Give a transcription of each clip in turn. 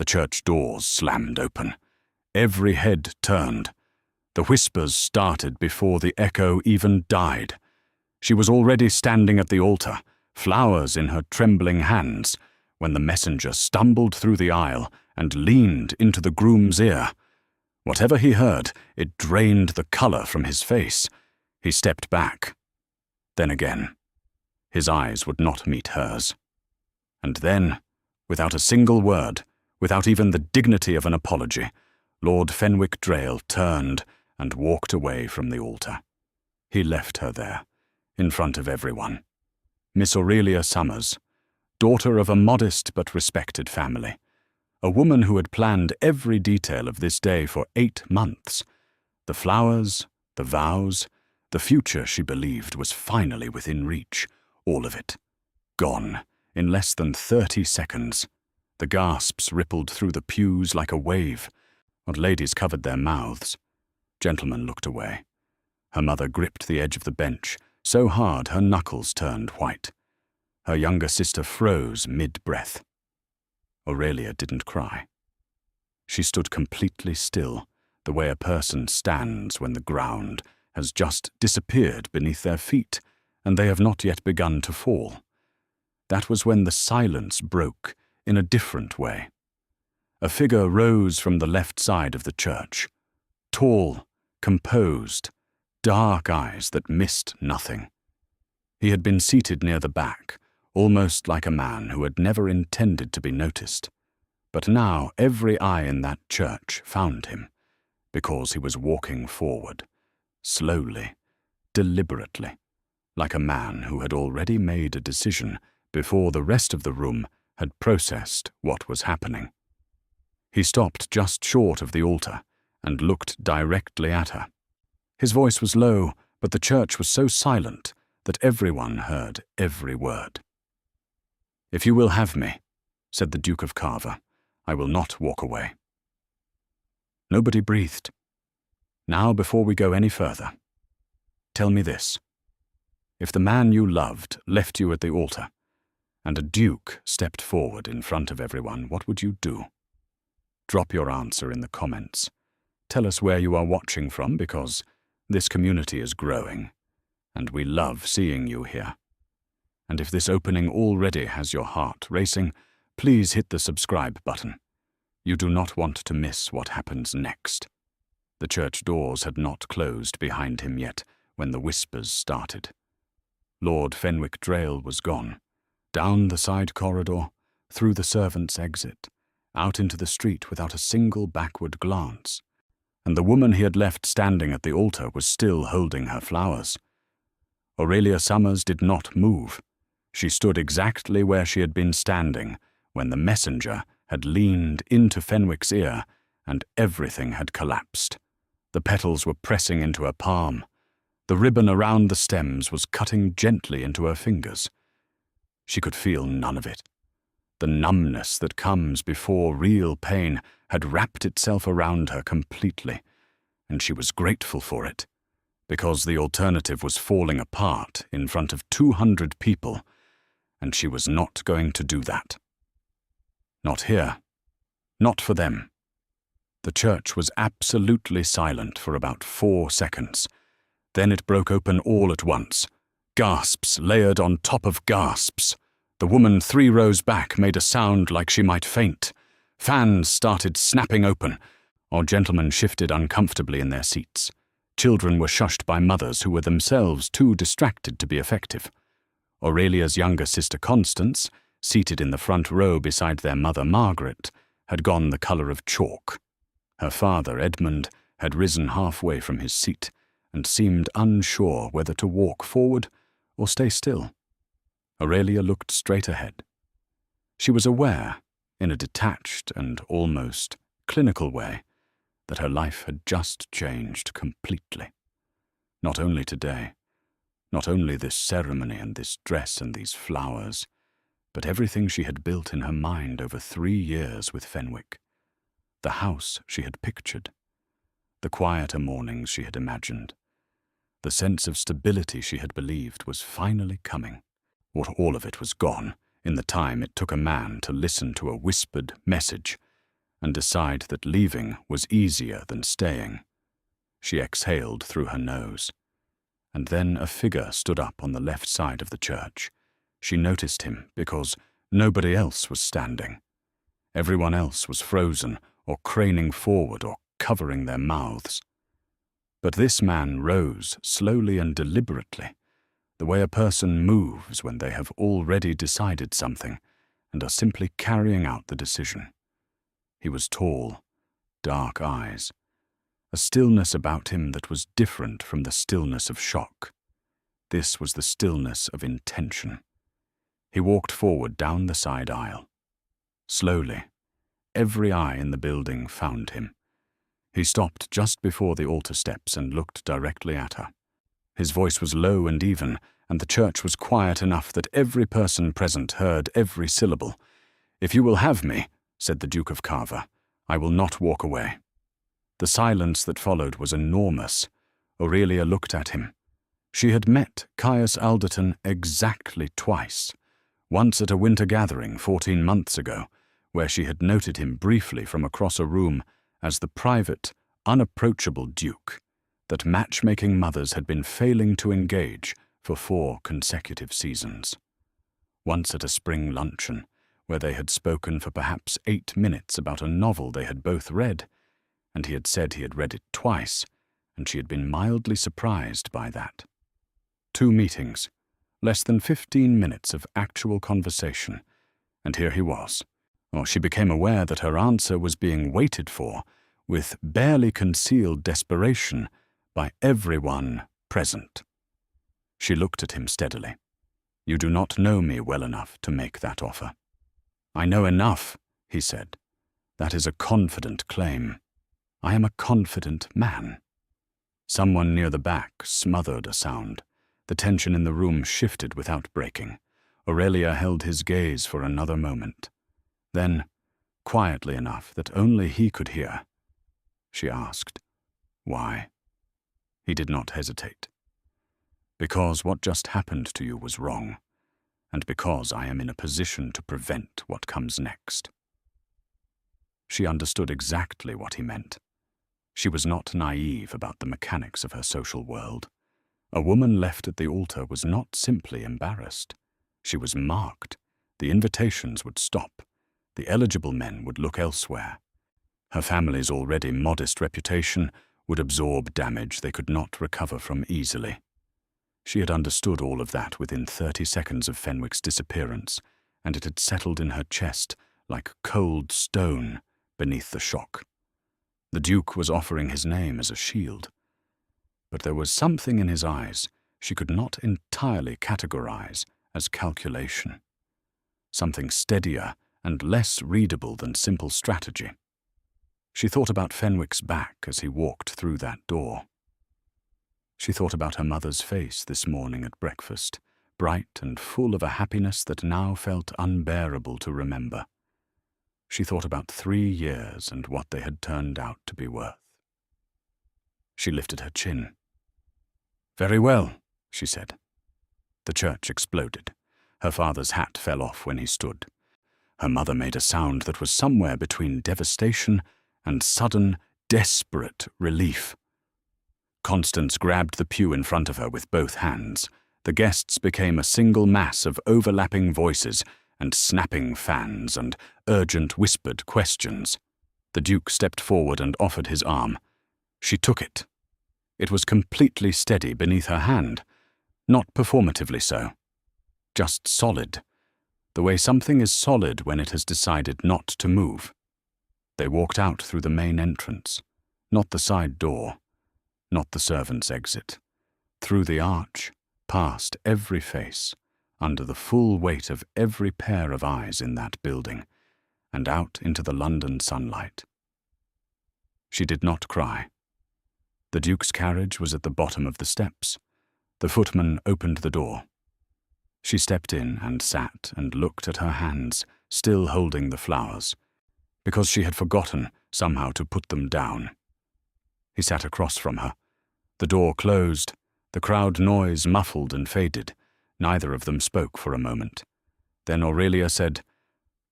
The church doors slammed open. Every head turned. The whispers started before the echo even died. She was already standing at the altar, flowers in her trembling hands, when the messenger stumbled through the aisle and leaned into the groom's ear. Whatever he heard, it drained the color from his face. He stepped back. Then again. His eyes would not meet hers. And then, without a single word, without even the dignity of an apology, Lord Fenwick Betrayal turned and walked away from the altar. He left her there, in front of everyone. Miss Aurelia Somers, daughter of a modest but respected family, a woman who had planned every detail of this day for 8 months. The flowers, the vows, the future she believed was finally within reach, all of it. Gone, in less than 30 seconds. The gasps rippled through the pews like a wave. Old ladies covered their mouths. Gentlemen looked away. Her mother gripped the edge of the bench, so hard her knuckles turned white. Her younger sister froze mid-breath. Aurelia didn't cry. She stood completely still, the way a person stands when the ground has just disappeared beneath their feet, and they have not yet begun to fall. That was when the silence broke in a different way. A figure rose from the left side of the church, tall, composed, dark eyes that missed nothing. He had been seated near the back, almost like a man who had never intended to be noticed. But now every eye in that church found him, because he was walking forward, slowly, deliberately, like a man who had already made a decision before the rest of the room had processed what was happening. He stopped just short of the altar and looked directly at her. His voice was low, but the church was so silent that everyone heard every word. "If you will have me," said the Duke of Carver, "I will not walk away." Nobody breathed. "Now, before we go any further, tell me this. If the man you loved left you at the altar, and a duke stepped forward in front of everyone, what would you do? Drop your answer in the comments. Tell us where you are watching from, because this community is growing, and we love seeing you here. And if this opening already has your heart racing, please hit the subscribe button. You do not want to miss what happens next. The church doors had not closed behind him yet when the whispers started. Lord Fenwick Betrayal was gone, down the side corridor, through the servants' exit, out into the street without a single backward glance. And the woman he had left standing at the altar was still holding her flowers. Aurelia Somers did not move. She stood exactly where she had been standing when the messenger had leaned into Fenwick's ear and everything had collapsed. The petals were pressing into her palm. The ribbon around the stems was cutting gently into her fingers. She could feel none of it. The numbness that comes before real pain had wrapped itself around her completely, and she was grateful for it, because the alternative was falling apart in front of 200 people, and she was not going to do that. Not here. Not for them. The church was absolutely silent for about 4 seconds. Then it broke open all at once. Gasps layered on top of gasps. The woman 3 rows back made a sound like she might faint. Fans started snapping open, or gentlemen shifted uncomfortably in their seats. Children were shushed by mothers who were themselves too distracted to be effective. Aurelia's younger sister Constance, seated in the front row beside their mother Margaret, had gone the colour of chalk. Her father, Edmund, had risen halfway from his seat and seemed unsure whether to walk forward or stay still. Aurelia looked straight ahead. She was aware, in a detached and almost clinical way, that her life had just changed completely. Not only today, not only this ceremony and this dress and these flowers, but everything she had built in her mind over 3 years with Fenwick. The house she had pictured, the quieter mornings she had imagined, the sense of stability she had believed was finally coming. All of it was gone in the time it took a man to listen to a whispered message and decide that leaving was easier than staying. She exhaled through her nose. And then a figure stood up on the left side of the church. She noticed him because nobody else was standing. Everyone else was frozen or craning forward or covering their mouths. But this man rose slowly and deliberately, the way a person moves when they have already decided something and are simply carrying out the decision. He was tall, dark eyes, a stillness about him that was different from the stillness of shock. This was the stillness of intention. He walked forward down the side aisle. Slowly, every eye in the building found him. He stopped just before the altar steps and looked directly at her. His voice was low and even, and the church was quiet enough that every person present heard every syllable. "If you will have me," said the Duke of Carver, "I will not walk away." The silence that followed was enormous. Aurelia looked at him. She had met Caius Alderton exactly twice, once at a winter gathering 14 months ago, where she had noted him briefly from across a room as the private, unapproachable Duke that matchmaking mothers had been failing to engage for 4 consecutive seasons. Once at a spring luncheon, where they had spoken for perhaps 8 minutes about a novel they had both read, and he had said he had read it twice, and she had been mildly surprised by that. 2 meetings, less than 15 minutes of actual conversation, and here he was. Or she became aware that her answer was being waited for, with barely concealed desperation, by everyone present. She looked at him steadily. "You do not know me well enough to make that offer." "I know enough," he said. "That is a confident claim. I am a confident man." Someone near the back smothered a sound. The tension in the room shifted without breaking. Aurelia held his gaze for another moment. Then, quietly enough that only he could hear, she asked, "Why?" He did not hesitate. "Because what just happened to you was wrong, and because I am in a position to prevent what comes next." She understood exactly what he meant. She was not naive about the mechanics of her social world. A woman left at the altar was not simply embarrassed. She was marked. The invitations would stop. The eligible men would look elsewhere. Her family's already modest reputation would absorb damage they could not recover from easily. She had understood all of that within 30 seconds of Fenwick's disappearance, and it had settled in her chest like cold stone beneath the shock. The Duke was offering his name as a shield, but there was something in his eyes she could not entirely categorize as calculation, something steadier and less readable than simple strategy. She thought about Fenwick's back as he walked through that door. She thought about her mother's face this morning at breakfast, bright and full of a happiness that now felt unbearable to remember. She thought about 3 years and what they had turned out to be worth. She lifted her chin. "Very well," she said. The church exploded. Her father's hat fell off when he stood. Her mother made a sound that was somewhere between devastation and sudden, desperate relief. Constance grabbed the pew in front of her with both hands. The guests became a single mass of overlapping voices and snapping fans and urgent whispered questions. The Duke stepped forward and offered his arm. She took it. It was completely steady beneath her hand, not performatively so, just solid, the way something is solid when it has decided not to move. They walked out through the main entrance, not the side door, not the servants' exit, through the arch, past every face, under the full weight of every pair of eyes in that building, and out into the London sunlight. She did not cry. The Duke's carriage was at the bottom of the steps. The footman opened the door. She stepped in and sat and looked at her hands, still holding the flowers, because she had forgotten somehow to put them down. He sat across from her. The door closed. The crowd noise muffled and faded. Neither of them spoke for a moment. Then Aurelia said,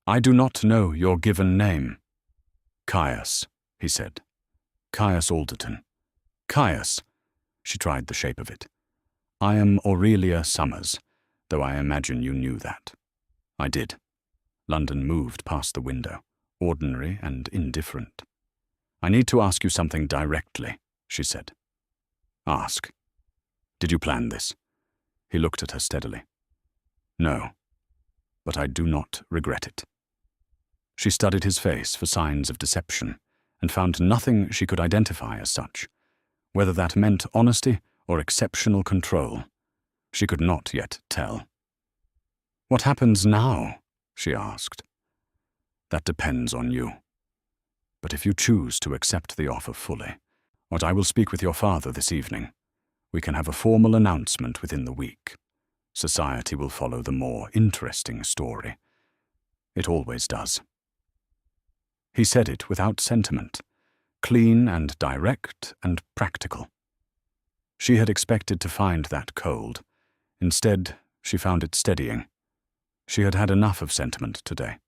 "I do not know your given name." Caius, he said. Caius Alderton. Caius. She tried the shape of it. I am Aurelia Somers, though I imagine you knew that. I did. London moved past the window, ordinary and indifferent. I need to ask you something directly, she said. Ask. Did you plan this? He looked at her steadily. No, but I do not regret it. She studied his face for signs of deception and found nothing she could identify as such. Whether that meant honesty or exceptional control, she could not yet tell. What happens now? She asked. That depends on you. But if you choose to accept the offer fully, or I will speak with your father this evening, we can have a formal announcement within the week. Society will follow the more interesting story. It always does. He said it without sentiment, clean and direct and practical. She had expected to find that cold. Instead, she found it steadying. She had had enough of sentiment today.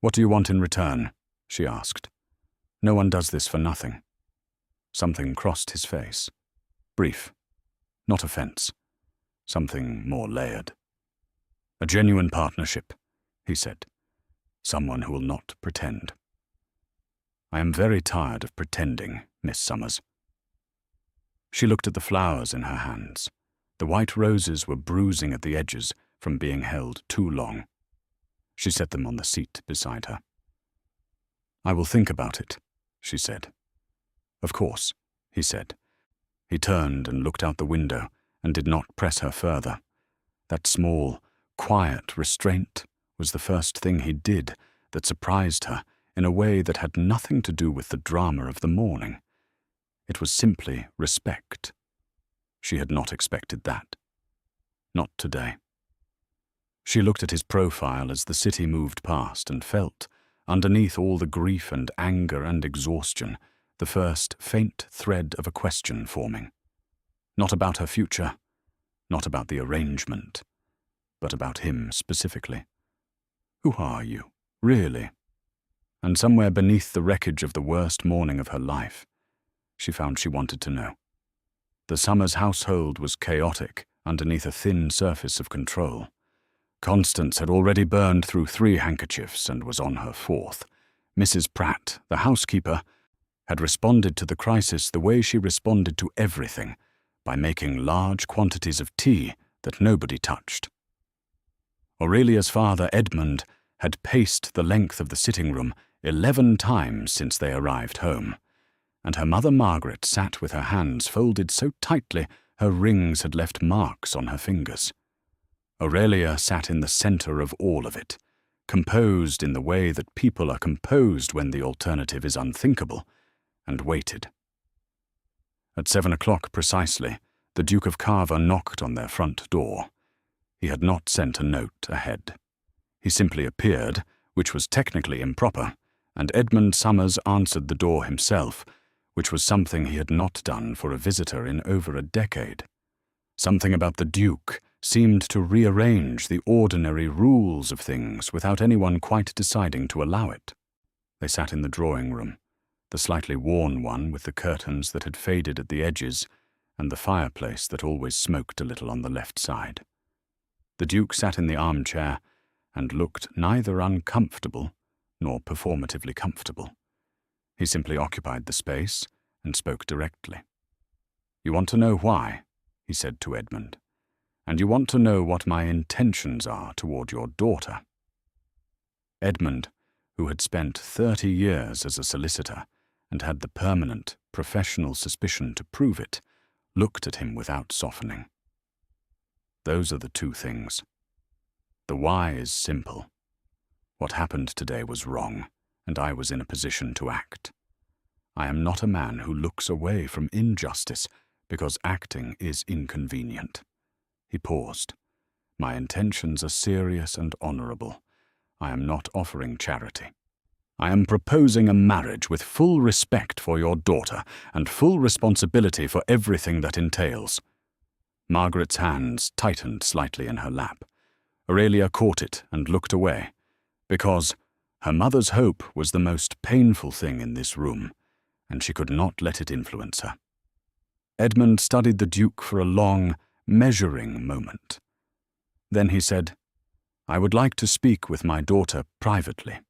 What do you want in return? She asked. No one does this for nothing. Something crossed his face. Brief. Not offense. Something more layered. A genuine partnership, he said. Someone who will not pretend. I am very tired of pretending, Miss Somers. She looked at the flowers in her hands. The white roses were bruising at the edges from being held too long. She set them on the seat beside her. I will think about it, she said. Of course, he said. He turned and looked out the window and did not press her further. That small, quiet restraint was the first thing he did that surprised her in a way that had nothing to do with the drama of the morning. It was simply respect. She had not expected that. Not today. She looked at his profile as the city moved past and felt, underneath all the grief and anger and exhaustion, the first faint thread of a question forming. Not about her future, not about the arrangement, but about him specifically. Who are you, really? And somewhere beneath the wreckage of the worst morning of her life, she found she wanted to know. The Somers household was chaotic underneath a thin surface of control. Constance had already burned through 3 handkerchiefs and was on her 4th. Mrs. Pratt, the housekeeper, had responded to the crisis the way she responded to everything, by making large quantities of tea that nobody touched. Aurelia's father, Edmund, had paced the length of the sitting room 11 times since they arrived home, and her mother Margaret sat with her hands folded so tightly her rings had left marks on her fingers. Aurelia sat in the center of all of it, composed in the way that people are composed when the alternative is unthinkable, and waited. At 7 o'clock precisely, the Duke of Carver knocked on their front door. He had not sent a note ahead. He simply appeared, which was technically improper, and Edmund Somers answered the door himself, which was something he had not done for a visitor in over a decade. Something about the Duke seemed to rearrange the ordinary rules of things without anyone quite deciding to allow it. They sat in the drawing room, the slightly worn one with the curtains that had faded at the edges and the fireplace that always smoked a little on the left side. The Duke sat in the armchair and looked neither uncomfortable nor performatively comfortable. He simply occupied the space and spoke directly. You want to know why? He said to Edmund. And you want to know what my intentions are toward your daughter. Edmund, who had spent 30 years as a solicitor and had the permanent, professional suspicion to prove it, looked at him without softening. Those are the 2 things. The why is simple. What happened today was wrong, and I was in a position to act. I am not a man who looks away from injustice because acting is inconvenient. He paused. My intentions are serious and honorable. I am not offering charity. I am proposing a marriage with full respect for your daughter and full responsibility for everything that entails. Margaret's hands tightened slightly in her lap. Aurelia caught it and looked away, because, Her mother's hope was the most painful thing in this room, and she could not let it influence her. Edmund studied the Duke for a long, measuring moment. Then he said, "I would like to speak with my daughter privately."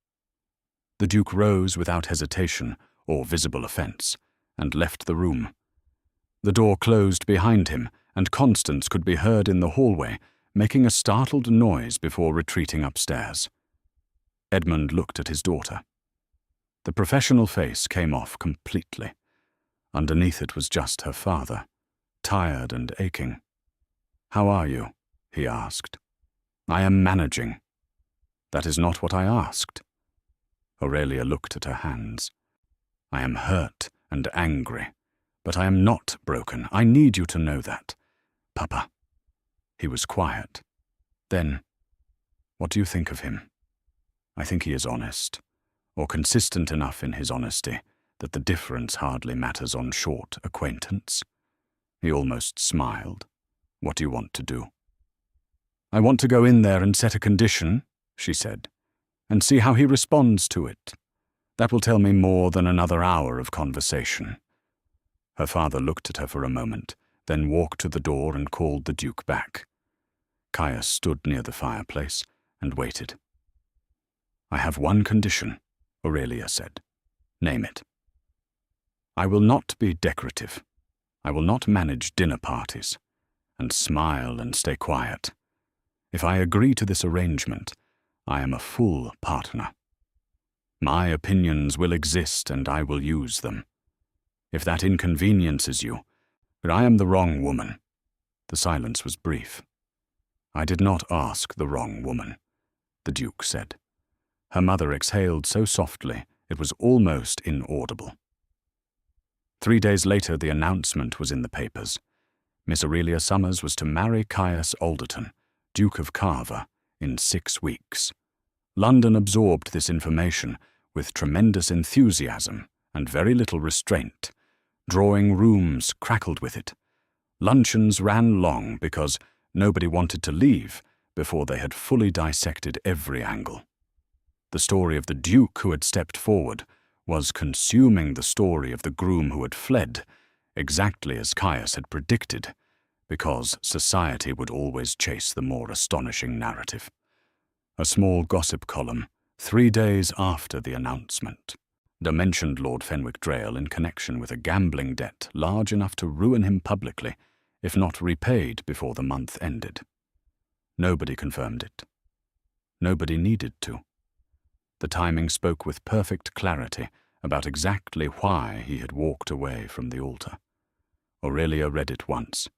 The Duke rose without hesitation or visible offence, and left the room. The door closed behind him, and Constance could be heard in the hallway, making a startled noise before retreating upstairs. Edmund looked at his daughter. The professional face came off completely. Underneath it was just her father, tired and aching. "How are you?" he asked. "I am managing." "That is not what I asked." Aurelia looked at her hands. "I am hurt and angry, but I am not broken. I need you to know that. Papa." He was quiet. Then, "What do you think of him?" "I think he is honest, or consistent enough in his honesty that the difference hardly matters on short acquaintance." He almost smiled. "What do you want to do?" "I want to go in there and set a condition," she said, "and see how he responds to it. That will tell me more than another hour of conversation." Her father looked at her for a moment, then walked to the door and called the Duke back. Caius stood near the fireplace and waited. "I have one condition," Aurelia said. "Name it." "I will not be decorative. I will not manage dinner parties, and smile and stay quiet. If I agree to this arrangement, I am a full partner. My opinions will exist and I will use them. If that inconveniences you, but I am the wrong woman." The silence was brief. "I did not ask the wrong woman," the Duke said. Her mother exhaled so softly it was almost inaudible. 3 days later the announcement was in the papers. Miss Aurelia Somers was to marry Caius Alderton, Duke of Carver, in 6 weeks. London absorbed this information with tremendous enthusiasm and very little restraint. Drawing rooms crackled with it. Luncheons ran long because nobody wanted to leave before they had fully dissected every angle. The story of the Duke who had stepped forward was consuming the story of the groom who had fled, exactly as Caius had predicted, because society would always chase the more astonishing narrative. A small gossip column, 3 days after the announcement, mentioned Lord Fenwick Betrayal in connection with a gambling debt large enough to ruin him publicly, if not repaid before the month ended. Nobody confirmed it. Nobody needed to. The timing spoke with perfect clarity about exactly why he had walked away from the altar. Aurelia read it once.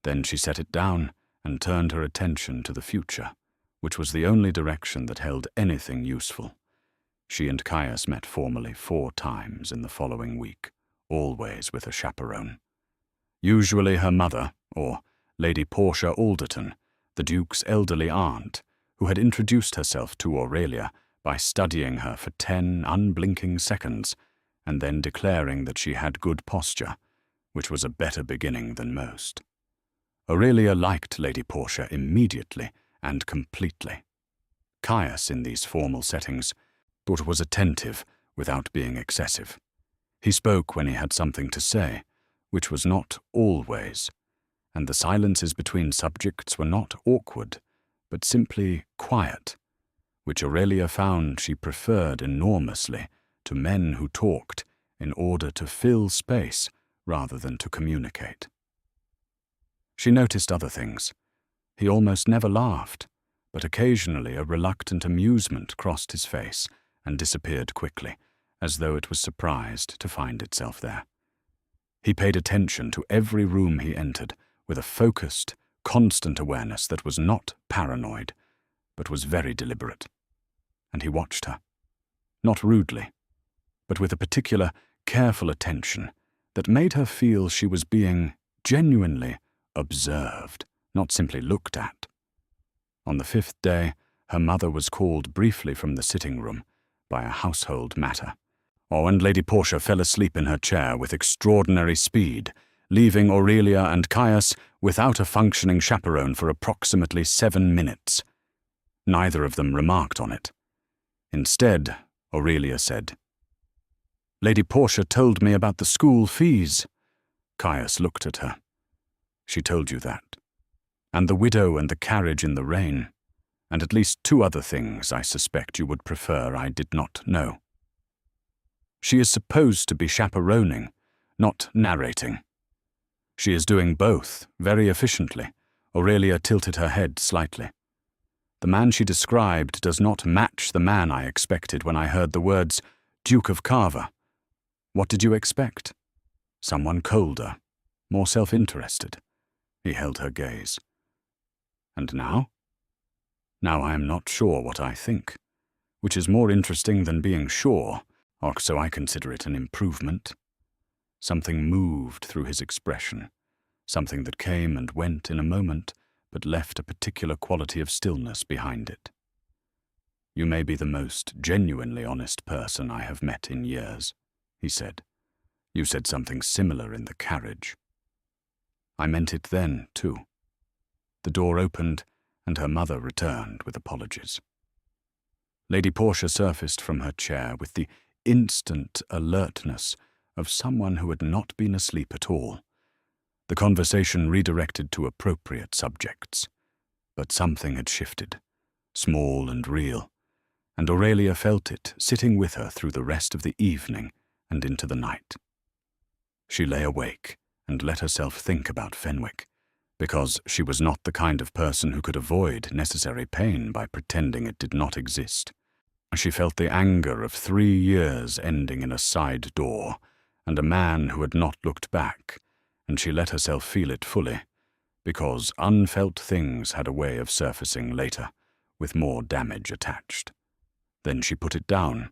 Then she set it down and turned her attention to the future, which was the only direction that held anything useful. She and Caius met formally 4 times in the following week, always with a chaperone. Usually her mother, or Lady Portia Alderton, the Duke's elderly aunt, who had introduced herself to Aurelia by studying her for 10 unblinking seconds and then declaring that she had good posture, which was a better beginning than most. Aurelia liked Lady Portia immediately and completely. Caius, in these formal settings, but was attentive without being excessive. He spoke when he had something to say, which was not always, and the silences between subjects were not awkward, but simply quiet, which Aurelia found she preferred enormously to men who talked in order to fill space rather than to communicate. She noticed other things. He almost never laughed, but occasionally a reluctant amusement crossed his face and disappeared quickly, as though it was surprised to find itself there. He paid attention to every room he entered with a focused, constant awareness that was not paranoid, but was very deliberate. And he watched her, not rudely, but with a particular, careful attention that made her feel she was being genuinely observed, not simply looked at. On the 5th day, her mother was called briefly from the sitting room by a household matter. And Lady Portia fell asleep in her chair with extraordinary speed, leaving Aurelia and Caius without a functioning chaperone for approximately 7 minutes. Neither of them remarked on it. Instead, Aurelia said, "Lady Portia told me about the school fees." Caius looked at her. "She told you that. And the widow and the carriage in the rain. And at least 2 other things I suspect you would prefer I did not know. She is supposed to be chaperoning, not narrating. She is doing both, very efficiently." Aurelia tilted her head slightly. "The man she described does not match the man I expected when I heard the words Duke of Carver. What did you expect? Someone colder, more self-interested." He held her gaze. "And now? Now I am not sure what I think, which is more interesting than being sure, or so I consider it an improvement." Something moved through his expression, something that came and went in a moment, but left a particular quality of stillness behind it. "You may be the most genuinely honest person I have met in years," he said. "You said something similar in the carriage." "I meant it then, too." The door opened, and her mother returned with apologies. Lady Portia surfaced from her chair with the instant alertness of someone who had not been asleep at all. The conversation redirected to appropriate subjects. But something had shifted, small and real, and Aurelia felt it sitting with her through the rest of the evening and into the night. She lay awake and let herself think about Fenwick, because she was not the kind of person who could avoid necessary pain by pretending it did not exist. She felt the anger of 3 years ending in a side door, and a man who had not looked back, and she let herself feel it fully, because unfelt things had a way of surfacing later, with more damage attached. Then she put it down,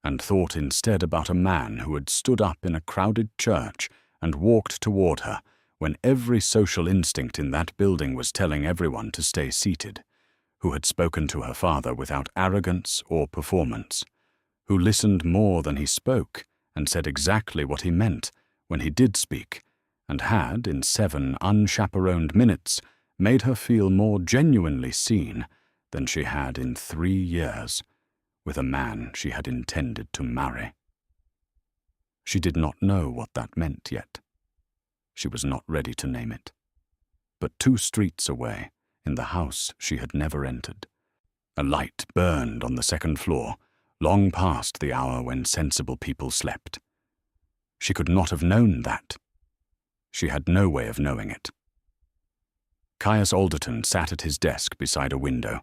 and thought instead about a man who had stood up in a crowded church and walked toward her, when every social instinct in that building was telling everyone to stay seated, who had spoken to her father without arrogance or performance, who listened more than he spoke and said exactly what he meant when he did speak, and had, in 7 unchaperoned minutes, made her feel more genuinely seen than she had in 3 years, with a man she had intended to marry. She did not know what that meant yet. She was not ready to name it. But 2 streets away, in the house she had never entered, a light burned on the 2nd floor, long past the hour when sensible people slept. She could not have known that. She had no way of knowing it. Caius Alderton sat at his desk beside a window,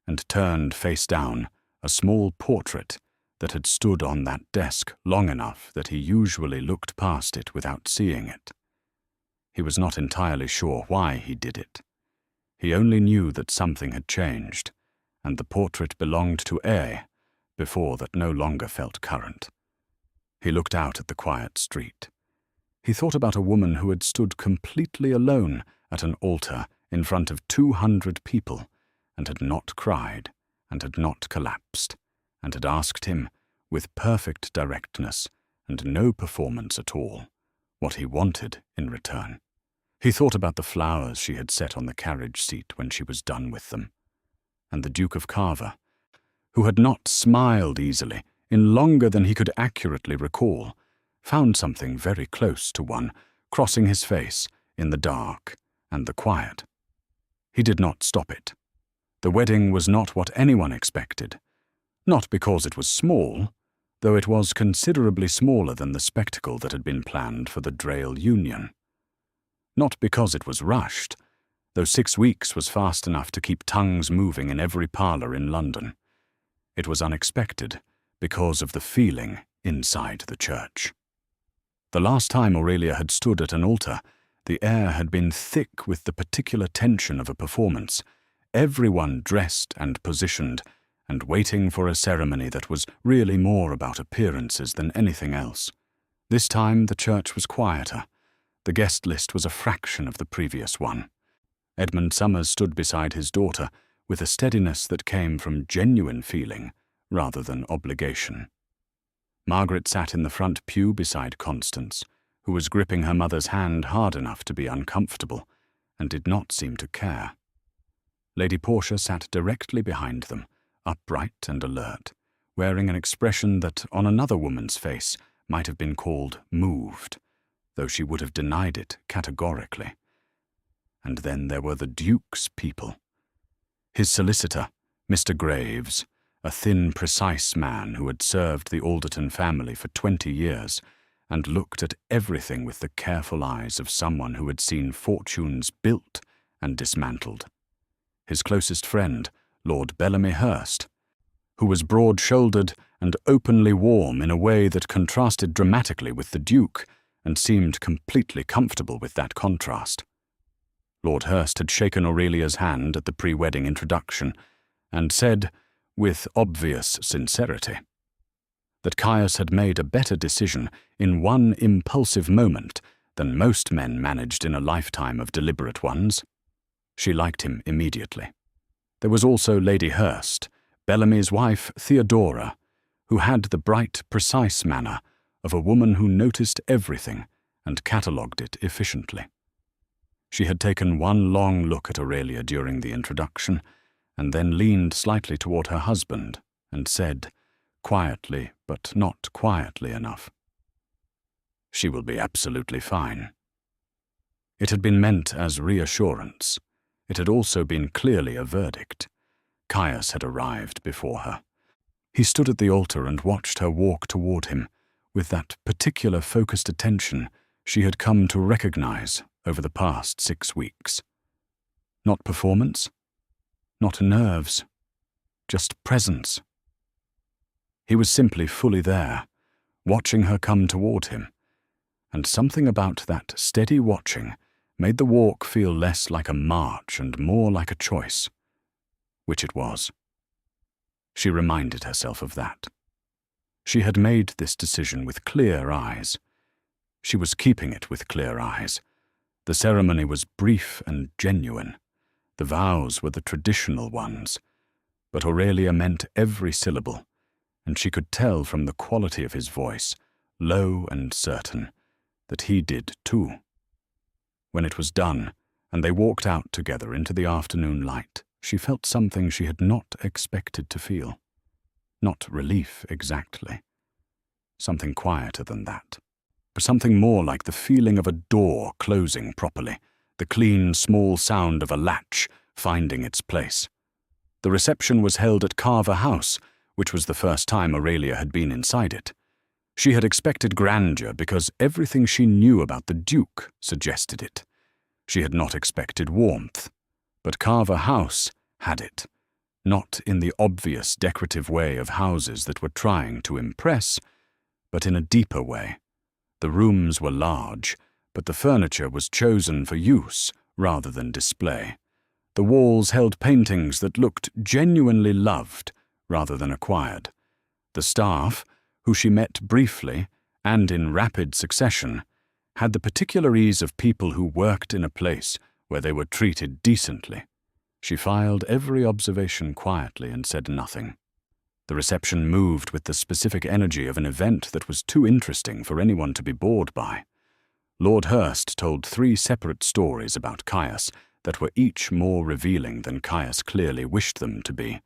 and turned face down a small portrait that had stood on that desk long enough that he usually looked past it without seeing it. He was not entirely sure why he did it. He only knew that something had changed, and the portrait belonged to A, before that no longer felt current. He looked out at the quiet street. He thought about a woman who had stood completely alone at an altar in front of 200 people, and had not cried, and had not collapsed, and had asked him, with perfect directness and no performance at all, what he wanted in return. He thought about the flowers she had set on the carriage seat when she was done with them, and the Duke of Carver, who had not smiled easily in longer than he could accurately recall, found something very close to one, crossing his face in the dark and the quiet. He did not stop it. The wedding was not what anyone expected, not because it was small, though it was considerably smaller than the spectacle that had been planned for the Betrayal union. Not because it was rushed, though 6 weeks was fast enough to keep tongues moving in every parlour in London. It was unexpected because of the feeling inside the church. The last time Aurelia had stood at an altar, the air had been thick with the particular tension of a performance, everyone dressed and positioned, and waiting for a ceremony that was really more about appearances than anything else. This time the church was quieter. The guest list was a fraction of the previous one. Edmund Somers stood beside his daughter with a steadiness that came from genuine feeling rather than obligation. Margaret sat in the front pew beside Constance, who was gripping her mother's hand hard enough to be uncomfortable, and did not seem to care. Lady Portia sat directly behind them, upright and alert, wearing an expression that on another woman's face might have been called moved, though she would have denied it categorically. And then there were the Duke's people. His solicitor, Mr. Graves, a thin, precise man who had served the Alderton family for 20 years and looked at everything with the careful eyes of someone who had seen fortunes built and dismantled. His closest friend, Lord Bellamy Hurst, who was broad-shouldered and openly warm in a way that contrasted dramatically with the Duke and seemed completely comfortable with that contrast. Lord Hurst had shaken Aurelia's hand at the pre-wedding introduction and said, with obvious sincerity, that Caius had made a better decision in one impulsive moment than most men managed in a lifetime of deliberate ones. She liked him immediately. There was also Lady Hurst, Bellamy's wife Theodora, who had the bright, precise manner of a woman who noticed everything and catalogued it efficiently. She had taken one long look at Aurelia during the introduction, and then leaned slightly toward her husband and said, quietly but not quietly enough, "She will be absolutely fine." It had been meant as reassurance. It had also been clearly a verdict. Caius had arrived before her. He stood at the altar and watched her walk toward him with that particular focused attention she had come to recognize over the past 6 weeks. Not performance, not nerves, just presence. He was simply fully there, watching her come toward him, and something about that steady watching made the walk feel less like a march and more like a choice, which it was. She reminded herself of that. She had made this decision with clear eyes. She was keeping it with clear eyes. The ceremony was brief and genuine. The vows were the traditional ones, but Aurelia meant every syllable, and she could tell from the quality of his voice, low and certain, that he did too. When it was done, and they walked out together into the afternoon light, she felt something she had not expected to feel. Not relief exactly. Something quieter than that. Something more like the feeling of a door closing properly, the clean, small sound of a latch finding its place. The reception was held at Carver House, which was the first time Aurelia had been inside it. She had expected grandeur because everything she knew about the Duke suggested it. She had not expected warmth, but Carver House had it, not in the obvious decorative way of houses that were trying to impress, but in a deeper way. The rooms were large, but the furniture was chosen for use rather than display. The walls held paintings that looked genuinely loved rather than acquired. The staff, who she met briefly and in rapid succession, had the particular ease of people who worked in a place where they were treated decently. She filed every observation quietly and said nothing. The reception moved with the specific energy of an event that was too interesting for anyone to be bored by. Lord Hurst told 3 separate stories about Caius that were each more revealing than Caius clearly wished them to be,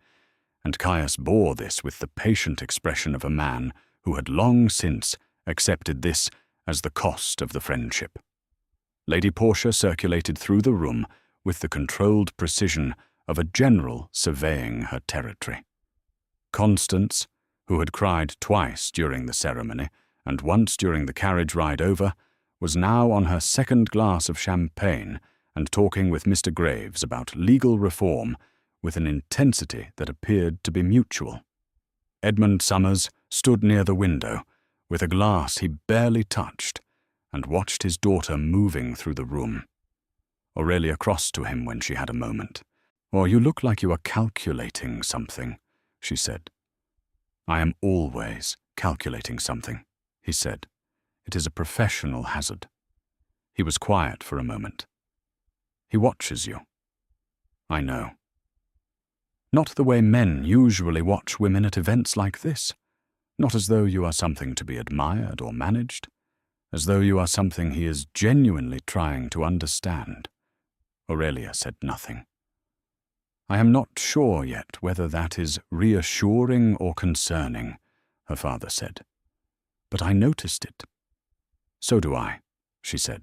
and Caius bore this with the patient expression of a man who had long since accepted this as the cost of the friendship. Lady Portia circulated through the room with the controlled precision of a general surveying her territory. Constance, who had cried twice during the ceremony and once during the carriage ride over, was now on her 2nd glass of champagne and talking with Mr. Graves about legal reform with an intensity that appeared to be mutual. Edmund Somers stood near the window, with a glass he barely touched, and watched his daughter moving through the room. Aurelia crossed to him when she had a moment. "Oh, you look like you are calculating something," she said. "I am always calculating something," he said. "It is a professional hazard." He was quiet for a moment. "He watches you." "I know." "Not the way men usually watch women at events like this. Not as though you are something to be admired or managed. As though you are something he is genuinely trying to understand." Aurelia said nothing. I am not sure yet whether that is reassuring or concerning, her father said. But I noticed it. So do I, she said.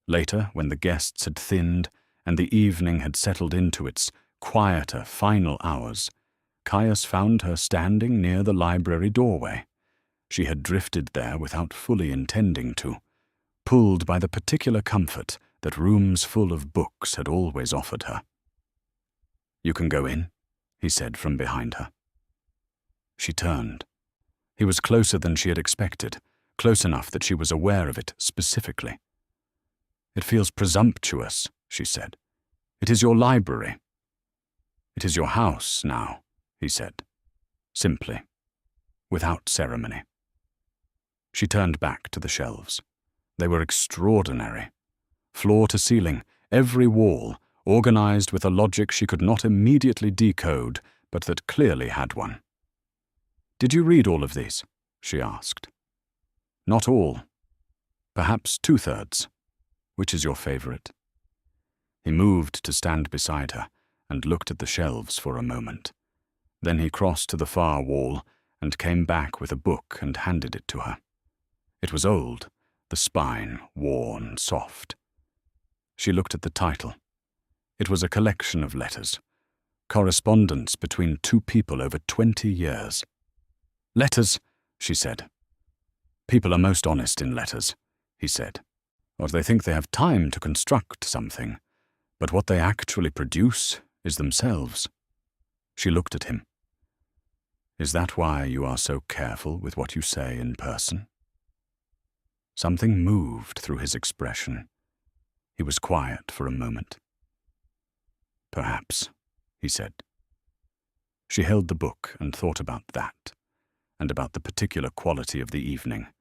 Later, when the guests had thinned and the evening had settled into its quieter final hours, Caius found her standing near the library doorway. She had drifted there without fully intending to, pulled by the particular comfort that rooms full of books had always offered her. "You can go in," he said from behind her. She turned. He was closer than she had expected, close enough that she was aware of it specifically. "It feels presumptuous," she said. "It is your library." "It is your house now," he said, simply, without ceremony. She turned back to the shelves. They were extraordinary. Floor to ceiling, every wall, organized with a logic she could not immediately decode, but that clearly had one. "Did you read all of these?" she asked. "Not all. Perhaps 2/3. Which is your favorite?" He moved to stand beside her and looked at the shelves for a moment. Then he crossed to the far wall and came back with a book and handed it to her. It was old, the spine worn, soft. She looked at the title. It was a collection of letters, correspondence between two people over 20 years. "Letters," she said. "People are most honest in letters," he said. "Or they think they have time to construct something, but what they actually produce is themselves." She looked at him. "Is that why you are so careful with what you say in person?" Something moved through his expression. He was quiet for a moment. "Perhaps," he said. She held the book and thought about that, and about the particular quality of the evening,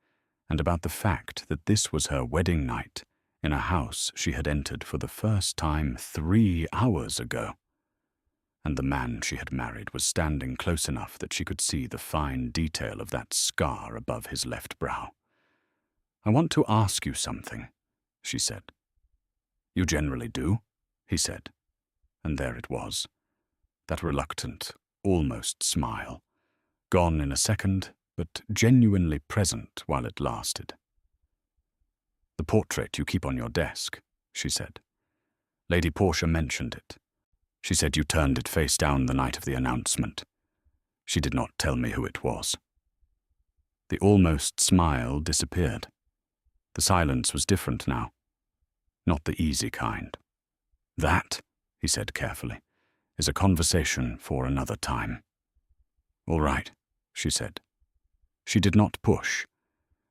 and about the fact that this was her wedding night in a house she had entered for the first time 3 hours ago. And the man she had married was standing close enough that she could see the fine detail of that scar above his left brow. "I want to ask you something," she said. "You generally do," he said. And there it was, that reluctant, almost smile, gone in a second, but genuinely present while it lasted. "The portrait you keep on your desk," she said. "Lady Portia mentioned it. She said you turned it face down the night of the announcement. She did not tell me who it was." The almost smile disappeared. The silence was different now. Not the easy kind. "That," he said carefully, "is a conversation for another time." "All right," she said. She did not push.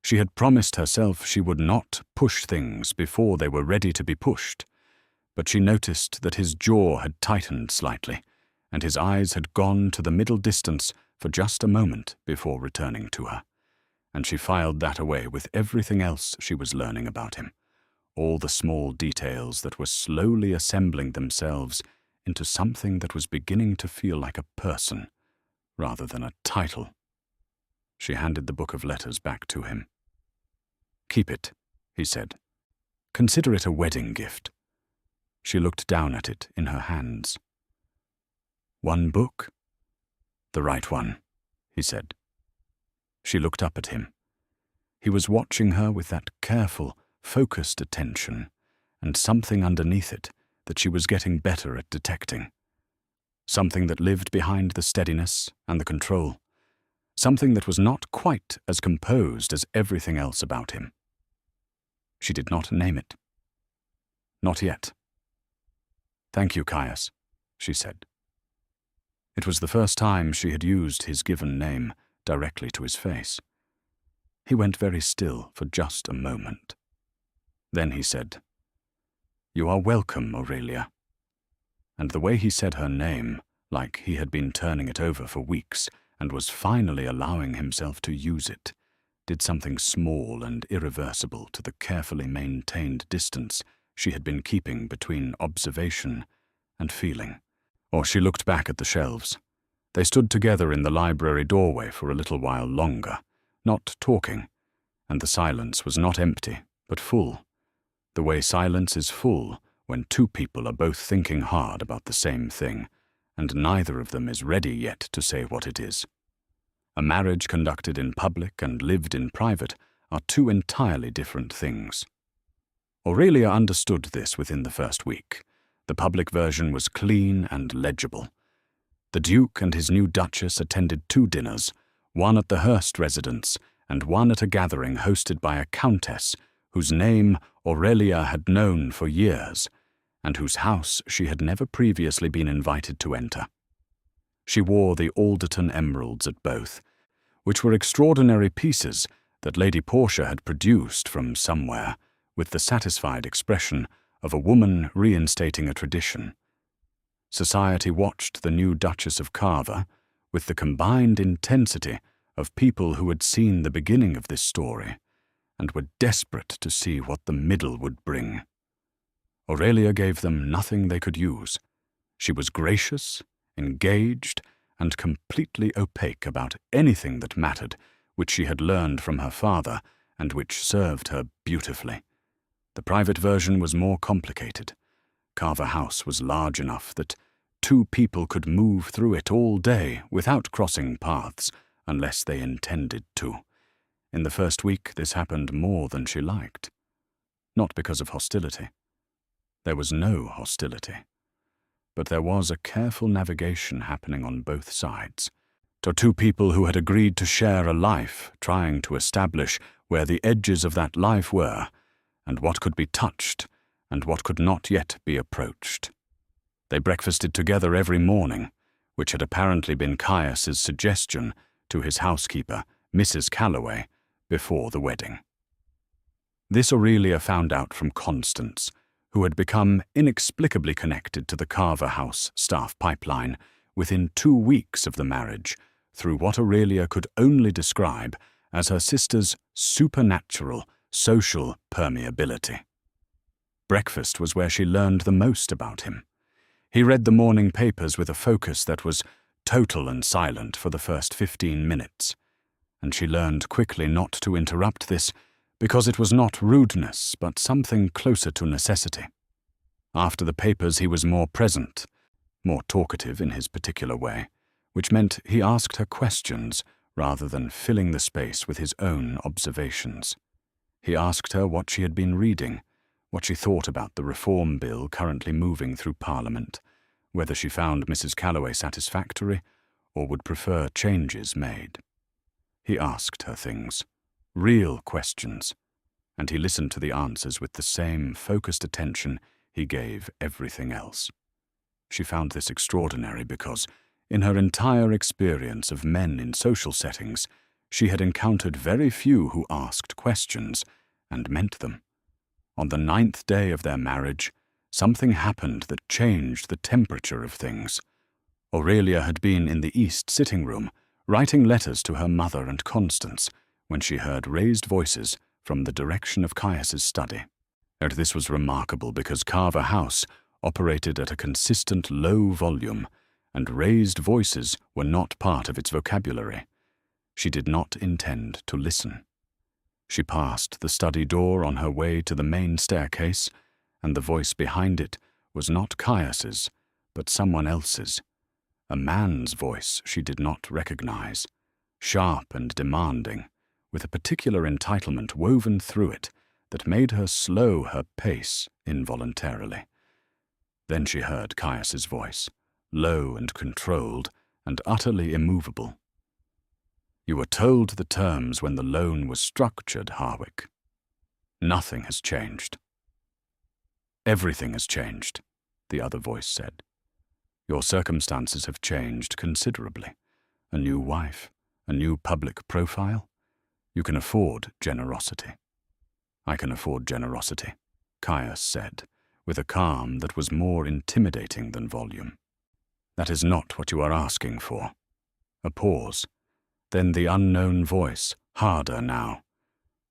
She had promised herself she would not push things before they were ready to be pushed, but she noticed that his jaw had tightened slightly, and his eyes had gone to the middle distance for just a moment before returning to her, and she filed that away with everything else she was learning about him, all the small details that were slowly assembling themselves into something that was beginning to feel like a person, rather than a title. She handed the book of letters back to him. "Keep it," he said. "Consider it a wedding gift." She looked down at it in her hands. "One book?" "The right one," he said. She looked up at him. He was watching her with that careful, focused attention, and something underneath it that she was getting better at detecting. Something that lived behind the steadiness and the control. Something that was not quite as composed as everything else about him. She did not name it. "Not yet." "Thank you, Caius," she said. It was the first time she had used his given name directly to his face. He went very still for just a moment. Then he said, "You are welcome, Aurelia." And the way he said her name, like he had been turning it over for weeks and was finally allowing himself to use it, did something small and irreversible to the carefully maintained distance she had been keeping between observation and feeling. Or she looked back at the shelves. They stood together in the library doorway for a little while longer, not talking, and the silence was not empty, but full, the way silence is full when two people are both thinking hard about the same thing, and neither of them is ready yet to say what it is. A marriage conducted in public and lived in private are two entirely different things. Aurelia understood this within the first week. The public version was clean and legible. The Duke and his new Duchess attended 2 dinners, one at the Hurst residence and one at a gathering hosted by a countess whose name Aurelia had known for years, and whose house she had never previously been invited to enter. She wore the Alderton emeralds at both, which were extraordinary pieces that Lady Portia had produced from somewhere, with the satisfied expression of a woman reinstating a tradition. Society watched the new Duchess of Carver with the combined intensity of people who had seen the beginning of this story and were desperate to see what the middle would bring. Aurelia gave them nothing they could use. She was gracious, engaged, and completely opaque about anything that mattered, which she had learned from her father and which served her beautifully. The private version was more complicated. Carver House was large enough that 2 people could move through it all day without crossing paths, unless they intended to. In the first week, this happened more than she liked. Not because of hostility. There was no hostility. But there was a careful navigation happening on both sides. To 2 people who had agreed to share a life, trying to establish where the edges of that life were, and what could be touched, and what could not yet be approached. They breakfasted together every morning, which had apparently been Caius's suggestion to his housekeeper, Mrs. Calloway, before the wedding. This Aurelia found out from Constance, who had become inexplicably connected to the Carver House staff pipeline within 2 weeks of the marriage, through what Aurelia could only describe as her sister's supernatural social permeability. Breakfast was where she learned the most about him. He read the morning papers with a focus that was total and silent for the first 15 minutes, and she learned quickly not to interrupt this because it was not rudeness but something closer to necessity. After the papers he was more present, more talkative in his particular way, which meant he asked her questions rather than filling the space with his own observations. He asked her what she had been reading, what she thought about the reform bill currently moving through Parliament, whether she found Mrs. Calloway satisfactory or would prefer changes made. He asked her things, real questions, and he listened to the answers with the same focused attention he gave everything else. She found this extraordinary because, in her entire experience of men in social settings, she had encountered very few who asked questions and meant them. On the 9th day of their marriage, something happened that changed the temperature of things. Aurelia had been in the east sitting room, writing letters to her mother and Constance, when she heard raised voices from the direction of Caius's study. And this was remarkable because Carver House operated at a consistent low volume, and raised voices were not part of its vocabulary. She did not intend to listen. She passed the study door on her way to the main staircase, and the voice behind it was not Caius's, but someone else's. A man's voice she did not recognize, sharp and demanding, with a particular entitlement woven through it that made her slow her pace involuntarily. Then she heard Caius's voice, low and controlled and utterly immovable. "You were told the terms when the loan was structured, Harwick. Nothing has changed." "Everything has changed," the other voice said. "Your circumstances have changed considerably. A new wife, a new public profile. You can afford generosity." "I can afford generosity," Caius said, with a calm that was more intimidating than volume. "That is not what you are asking for." A pause. Then the unknown voice, harder now.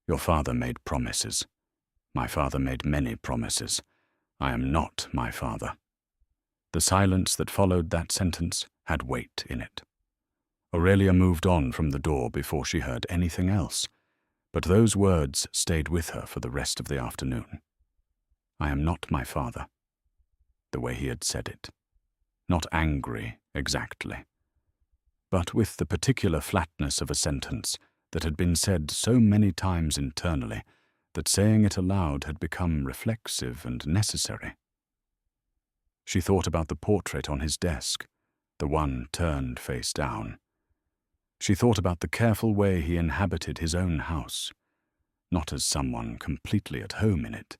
"Your father made promises. My father made many promises. I am not my father." The silence that followed that sentence had weight in it. Aurelia moved on from the door before she heard anything else, but those words stayed with her for the rest of the afternoon. "I am not my father," the way he had said it. Not angry, exactly, but with the particular flatness of a sentence that had been said so many times internally that saying it aloud had become reflexive and necessary. She thought about the portrait on his desk, the one turned face down. She thought about the careful way he inhabited his own house, not as someone completely at home in it,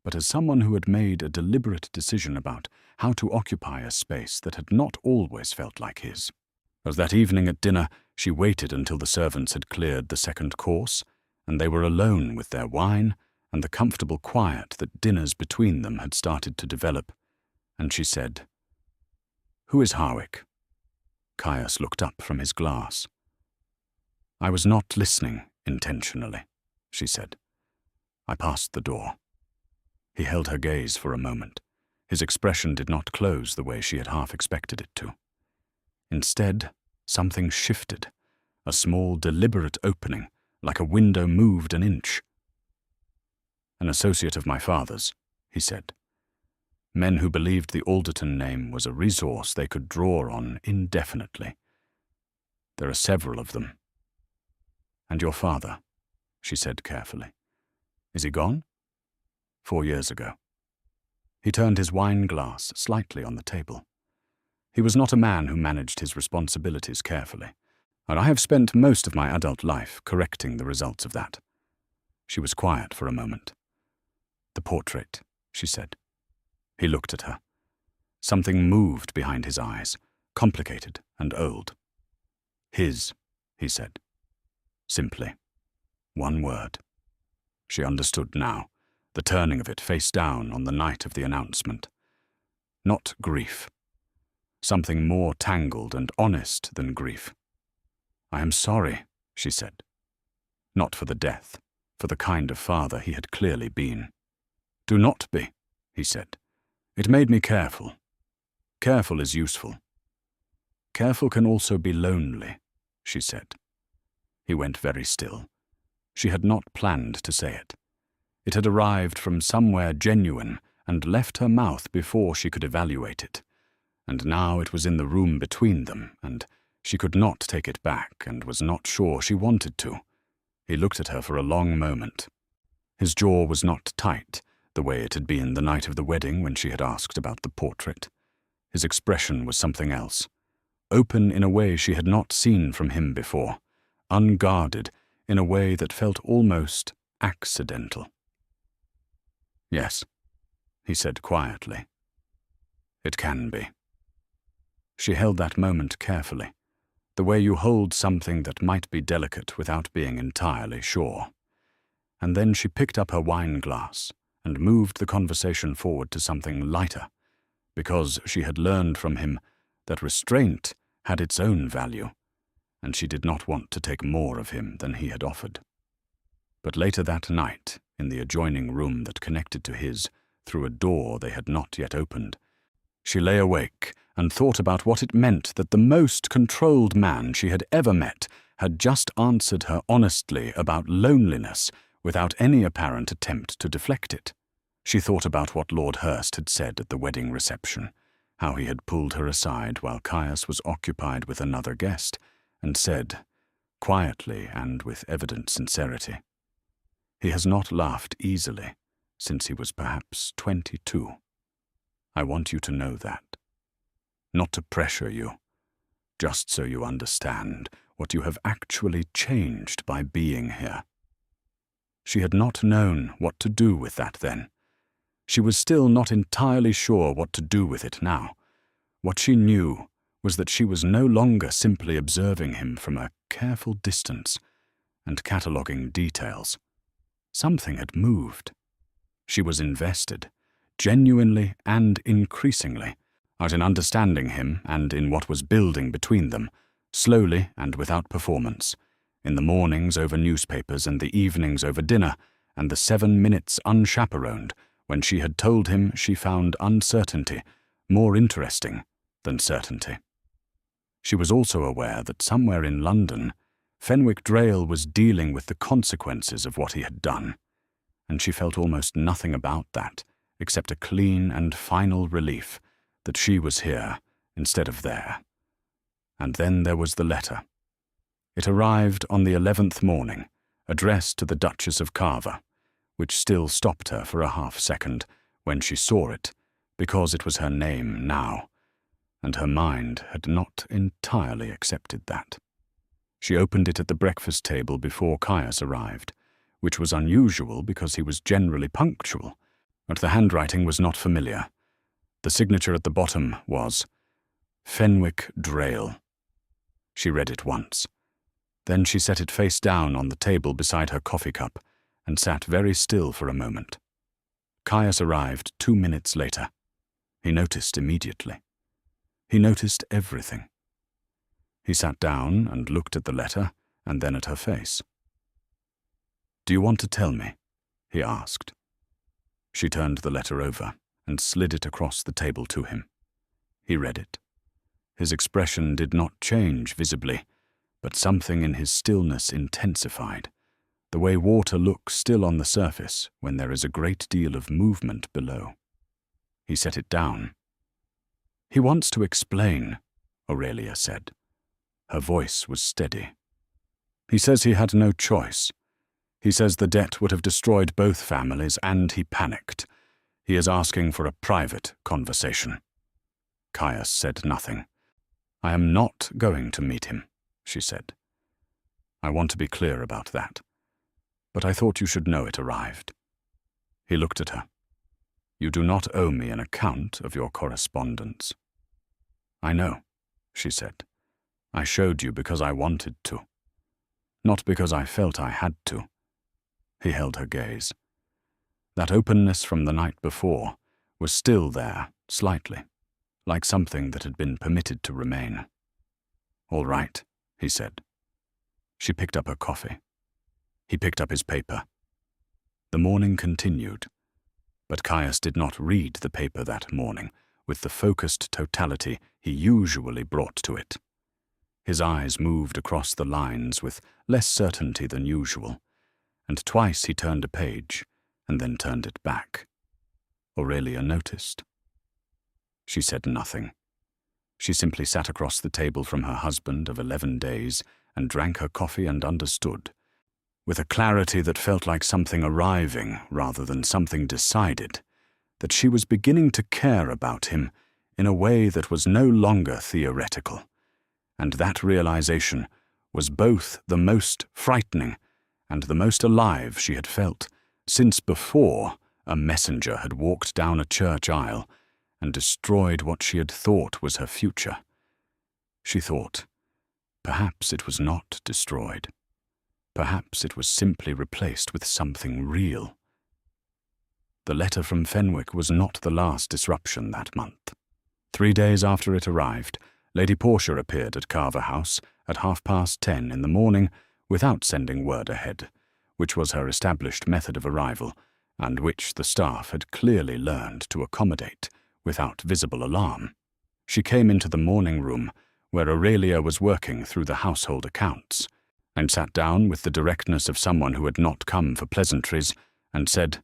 but as someone who had made a deliberate decision about how to occupy a space that had not always felt like his. As that evening at dinner, she waited until the servants had cleared the second course, and they were alone with their wine and the comfortable quiet that dinners between them had started to develop, and she said, "Who is Harwick?" Caius looked up from his glass. "I was not listening intentionally," she said. "I passed the door." He held her gaze for a moment. His expression did not close the way she had half expected it to. Instead, something shifted, a small, deliberate opening, like a window moved an inch. "An associate of my father's," he said. "Men who believed the Alderton name was a resource they could draw on indefinitely. There are several of them." "And your father," she said carefully. "Is he gone?" 4 years ago. He turned his wine glass slightly on the table. He was not a man who managed his responsibilities carefully, and I have spent most of my adult life correcting the results of that. She was quiet for a moment. "The portrait," she said. He looked at her. Something moved behind his eyes, complicated and old. "His," he said. Simply. One word. She understood now, the turning of it face down on the night of the announcement. Not grief. Something more tangled and honest than grief. "I am sorry," she said. Not for the death, for the kind of father he had clearly been. "Do not be," he said. "It made me careful. Careful is useful." "Careful can also be lonely," she said. He went very still. She had not planned to say it. It had arrived from somewhere genuine and left her mouth before she could evaluate it. And now it was in the room between them, and she could not take it back and was not sure she wanted to. He looked at her for a long moment. His jaw was not tight, the way it had been the night of the wedding when she had asked about the portrait. His expression was something else, open in a way she had not seen from him before, unguarded in a way that felt almost accidental. "Yes," he said quietly. "It can be." She held that moment carefully, the way you hold something that might be delicate without being entirely sure. And then she picked up her wine glass and moved the conversation forward to something lighter, because she had learned from him that restraint had its own value, and she did not want to take more of him than he had offered. But later that night, in the adjoining room that connected to his through a door they had not yet opened, she lay awake and thought about what it meant that the most controlled man she had ever met had just answered her honestly about loneliness without any apparent attempt to deflect it. She thought about what Lord Hurst had said at the wedding reception, how he had pulled her aside while Caius was occupied with another guest, and said, quietly and with evident sincerity, "He has not laughed easily since he was perhaps 22. I want you to know that. Not to pressure you, just so you understand what you have actually changed by being here." She had not known what to do with that then. She was still not entirely sure what to do with it now. What she knew was that she was no longer simply observing him from a careful distance and cataloguing details. Something had moved. She was invested, genuinely and increasingly, out in understanding him and in what was building between them, slowly and without performance, in the mornings over newspapers and the evenings over dinner, and the 7 minutes unchaperoned when she had told him she found uncertainty more interesting than certainty. She was also aware that somewhere in London, Fenwick Drayle was dealing with the consequences of what he had done, and she felt almost nothing about that, except a clean and final relief that she was here instead of there. And then there was the letter. It arrived on the 11th morning, addressed to the Duchess of Carver, which still stopped her for a half-second when she saw it, because it was her name now, and her mind had not entirely accepted that. She opened it at the breakfast table before Caius arrived, which was unusual because he was generally punctual, but the handwriting was not familiar. The signature at the bottom was Fenwick Betrayal. She read it once. Then she set it face down on the table beside her coffee cup and sat very still for a moment. Caius arrived 2 minutes later. He noticed immediately. He noticed everything. He sat down and looked at the letter and then at her face. "Do you want to tell me?" he asked. She turned the letter over and slid it across the table to him. He read it. His expression did not change visibly, but something in his stillness intensified, the way water looks still on the surface when there is a great deal of movement below. He set it down. "He wants to explain," Aurelia said. Her voice was steady. "He says he had no choice. He says the debt would have destroyed both families, and he panicked. He is asking for a private conversation." Caius said nothing. "I am not going to meet him," she said. "I want to be clear about that. But I thought you should know it arrived." He looked at her. "You do not owe me an account of your correspondence." "I know," she said. "I showed you because I wanted to. Not because I felt I had to." He held her gaze. That openness from the night before was still there, slightly, like something that had been permitted to remain. "All right," he said. She picked up her coffee. He picked up his paper. The morning continued, but Caius did not read the paper that morning with the focused totality he usually brought to it. His eyes moved across the lines with less certainty than usual, and twice he turned a page and then turned it back. Aurelia noticed. She said nothing. She simply sat across the table from her husband of 11 days and drank her coffee and understood, with a clarity that felt like something arriving rather than something decided, that she was beginning to care about him in a way that was no longer theoretical, and that realization was both the most frightening and the most alive she had felt since before a messenger had walked down a church aisle and destroyed what she had thought was her future. She thought, perhaps it was not destroyed. Perhaps it was simply replaced with something real. The letter from Fenwick was not the last disruption that month. 3 days after it arrived, Lady Portia appeared at Carver House at 10:30 in the morning without sending word ahead, which was her established method of arrival, and which the staff had clearly learned to accommodate without visible alarm. She came into the morning room, where Aurelia was working through the household accounts, and sat down with the directness of someone who had not come for pleasantries, and said,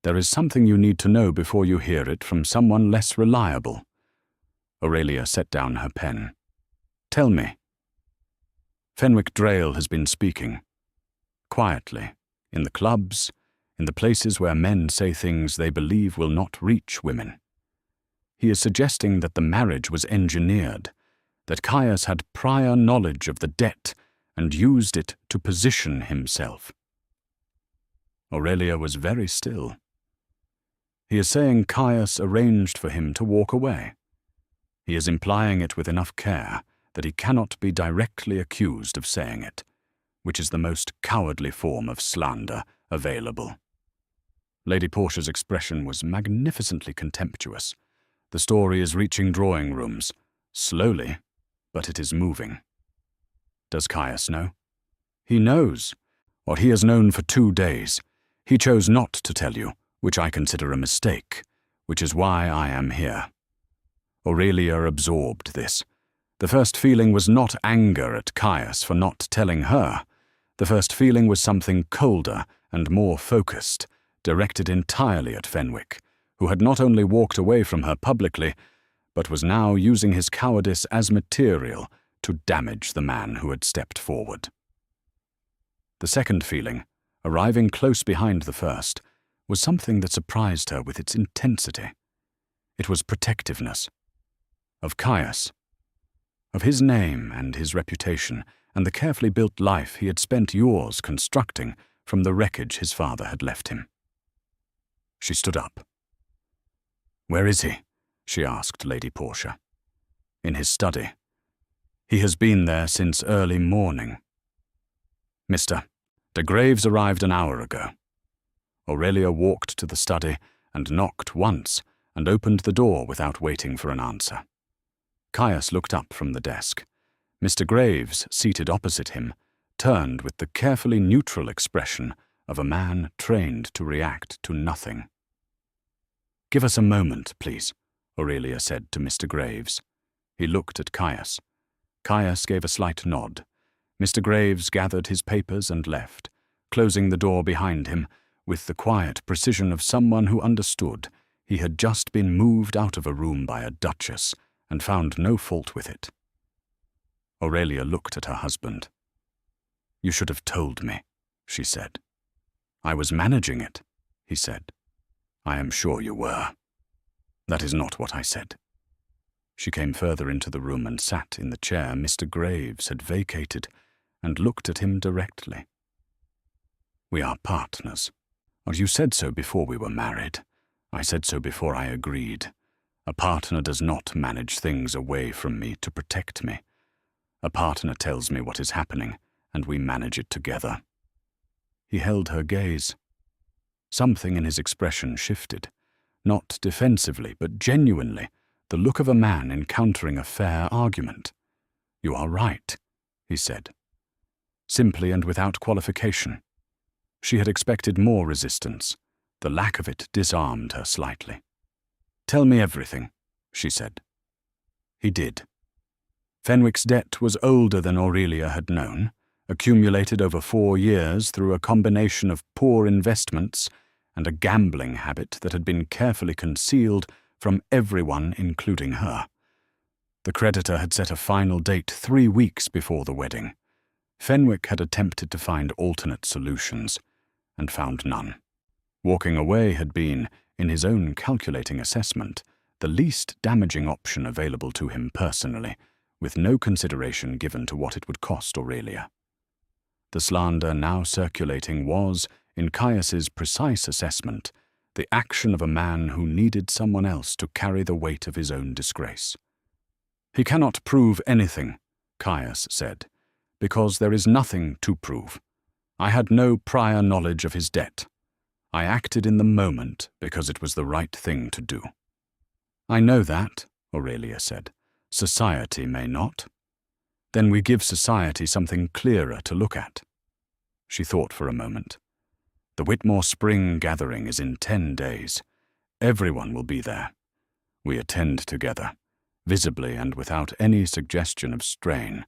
"There is something you need to know before you hear it from someone less reliable." Aurelia set down her pen. "Tell me." "Fenwick Betrayal has been speaking. Quietly, in the clubs, in the places where men say things they believe will not reach women. He is suggesting that the marriage was engineered, that Caius had prior knowledge of the debt and used it to position himself." Aurelia was very still. "He is saying Caius arranged for him to walk away. He is implying it with enough care that he cannot be directly accused of saying it, which is the most cowardly form of slander available." Lady Portia's expression was magnificently contemptuous. "The story is reaching drawing rooms, slowly, but it is moving." "Does Caius know?" "He knows, or he has known for 2 days. He chose not to tell you, which I consider a mistake, which is why I am here." Aurelia absorbed this. The first feeling was not anger at Caius for not telling her. The first feeling was something colder and more focused, directed entirely at Fenwick, who had not only walked away from her publicly, but was now using his cowardice as material to damage the man who had stepped forward. The second feeling, arriving close behind the first, was something that surprised her with its intensity. It was protectiveness. Of Caius. Of his name and his reputation, and the carefully built life he had spent years constructing from the wreckage his father had left him. She stood up. "Where is he?" she asked Lady Portia. "In his study. He has been there since early morning." "Mr. de Graves arrived an hour ago." Aurelia walked to the study and knocked once and opened the door without waiting for an answer. Caius looked up from the desk. Mr. Graves, seated opposite him, turned with the carefully neutral expression of a man trained to react to nothing. "Give us a moment, please," Aurelia said to Mr. Graves. He looked at Caius. Caius gave a slight nod. Mr. Graves gathered his papers and left, closing the door behind him with the quiet precision of someone who understood he had just been moved out of a room by a duchess and found no fault with it. Aurelia looked at her husband. "You should have told me," she said. "I was managing it," he said. "I am sure you were." "That is not what I said." She came further into the room and sat in the chair Mr. Graves had vacated and looked at him directly. "We are partners. Or you said so before we were married. I said so before I agreed. A partner does not manage things away from me to protect me. A partner tells me what is happening, and we manage it together." He held her gaze. Something in his expression shifted, not defensively, but genuinely, the look of a man encountering a fair argument. "You are right," he said, simply and without qualification. She had expected more resistance. The lack of it disarmed her slightly. "Tell me everything," she said. He did. Fenwick's debt was older than Aurelia had known, accumulated over 4 years through a combination of poor investments and a gambling habit that had been carefully concealed from everyone, including her. The creditor had set a final date 3 weeks before the wedding. Fenwick had attempted to find alternate solutions, and found none. Walking away had been, in his own calculating assessment, the least damaging option available to him personally, with no consideration given to what it would cost Aurelia. The slander now circulating was, in Caius's precise assessment, the action of a man who needed someone else to carry the weight of his own disgrace. "He cannot prove anything," Caius said, "because there is nothing to prove. I had no prior knowledge of his debt. I acted in the moment because it was the right thing to do." "I know that," Aurelia said. "Society may not." "Then we give society something clearer to look at." She thought for a moment. "The Whitmore Spring gathering is in 10 days. Everyone will be there. We attend together, visibly and without any suggestion of strain.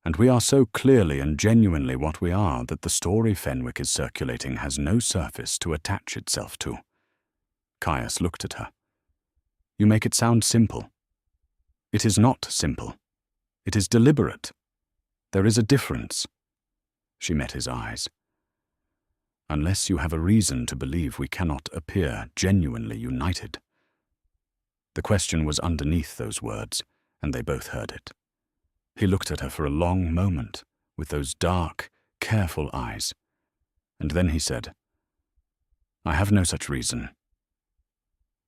And we are so clearly and genuinely what we are that the story Fenwick is circulating has no surface to attach itself to." Caius looked at her. "You make it sound simple." "It is not simple. It is deliberate. There is a difference." She met his eyes. "Unless you have a reason to believe we cannot appear genuinely united." The question was underneath those words, and they both heard it. He looked at her for a long moment, with those dark, careful eyes, and then he said, "I have no such reason."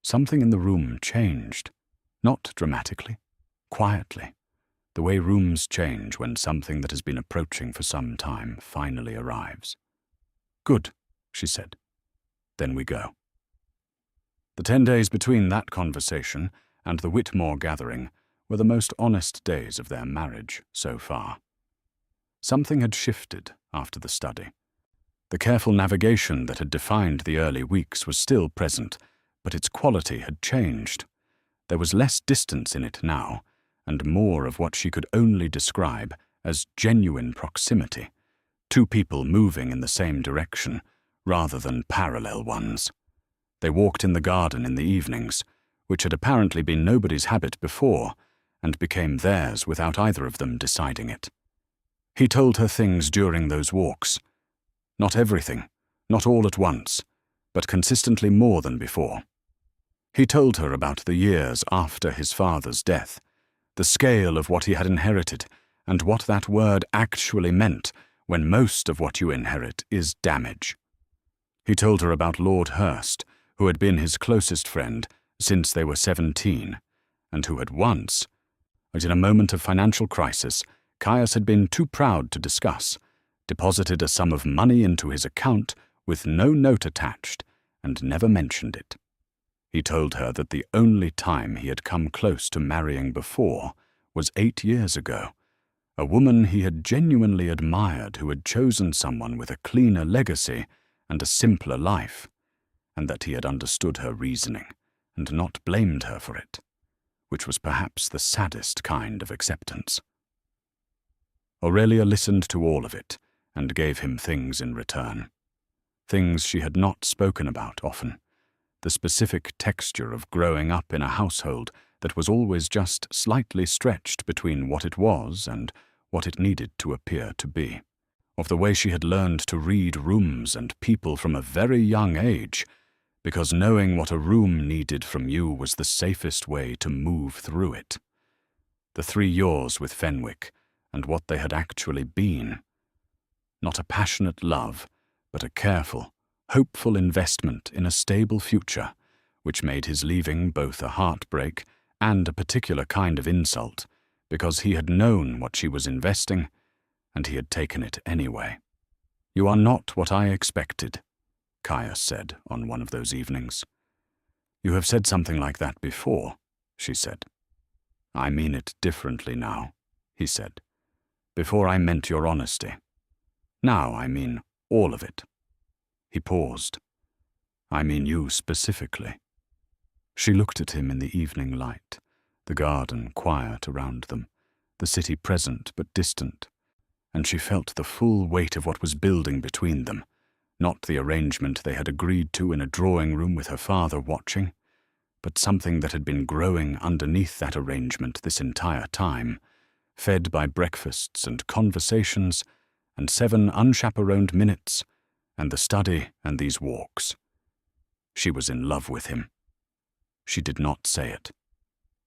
Something in the room changed, not dramatically, quietly, the way rooms change when something that has been approaching for some time finally arrives. "Good," she said. "Then we go." The 10 days between that conversation and the Whitmore gathering were the most honest days of their marriage so far. Something had shifted after the study. The careful navigation that had defined the early weeks was still present, but its quality had changed. There was less distance in it now, and more of what she could only describe as genuine proximity, 2 people moving in the same direction, rather than parallel ones. They walked in the garden in the evenings, which had apparently been nobody's habit before, and became theirs without either of them deciding it. He told her things during those walks. Not everything, not all at once, but consistently more than before. He told her about the years after his father's death, the scale of what he had inherited, and what that word actually meant when most of what you inherit is damage. He told her about Lord Hurst, who had been his closest friend since they were 17, and who had once, but in a moment of financial crisis, Caius had been too proud to discuss, deposited a sum of money into his account with no note attached, and never mentioned it. He told her that the only time he had come close to marrying before was 8 years ago, a woman he had genuinely admired who had chosen someone with a cleaner legacy and a simpler life, and that he had understood her reasoning and not blamed her for it, which was perhaps the saddest kind of acceptance. Aurelia listened to all of it and gave him things in return. Things she had not spoken about often. The specific texture of growing up in a household that was always just slightly stretched between what it was and what it needed to appear to be. Of the way she had learned to read rooms and people from a very young age, because knowing what a room needed from you was the safest way to move through it. The 3 years with Fenwick, and what they had actually been. Not a passionate love, but a careful, hopeful investment in a stable future, which made his leaving both a heartbreak and a particular kind of insult, because he had known what she was investing, and he had taken it anyway. "You are not what I expected," Caius said on one of those evenings. "You have said something like that before," she said. "I mean it differently now," he said. "Before I meant your honesty. Now I mean all of it." He paused. "I mean you specifically." She looked at him in the evening light, the garden quiet around them, the city present but distant, and she felt the full weight of what was building between them, not the arrangement they had agreed to in a drawing room with her father watching, but something that had been growing underneath that arrangement this entire time, fed by breakfasts and conversations and 7 unchaperoned minutes, and the study and these walks. She was in love with him. She did not say it.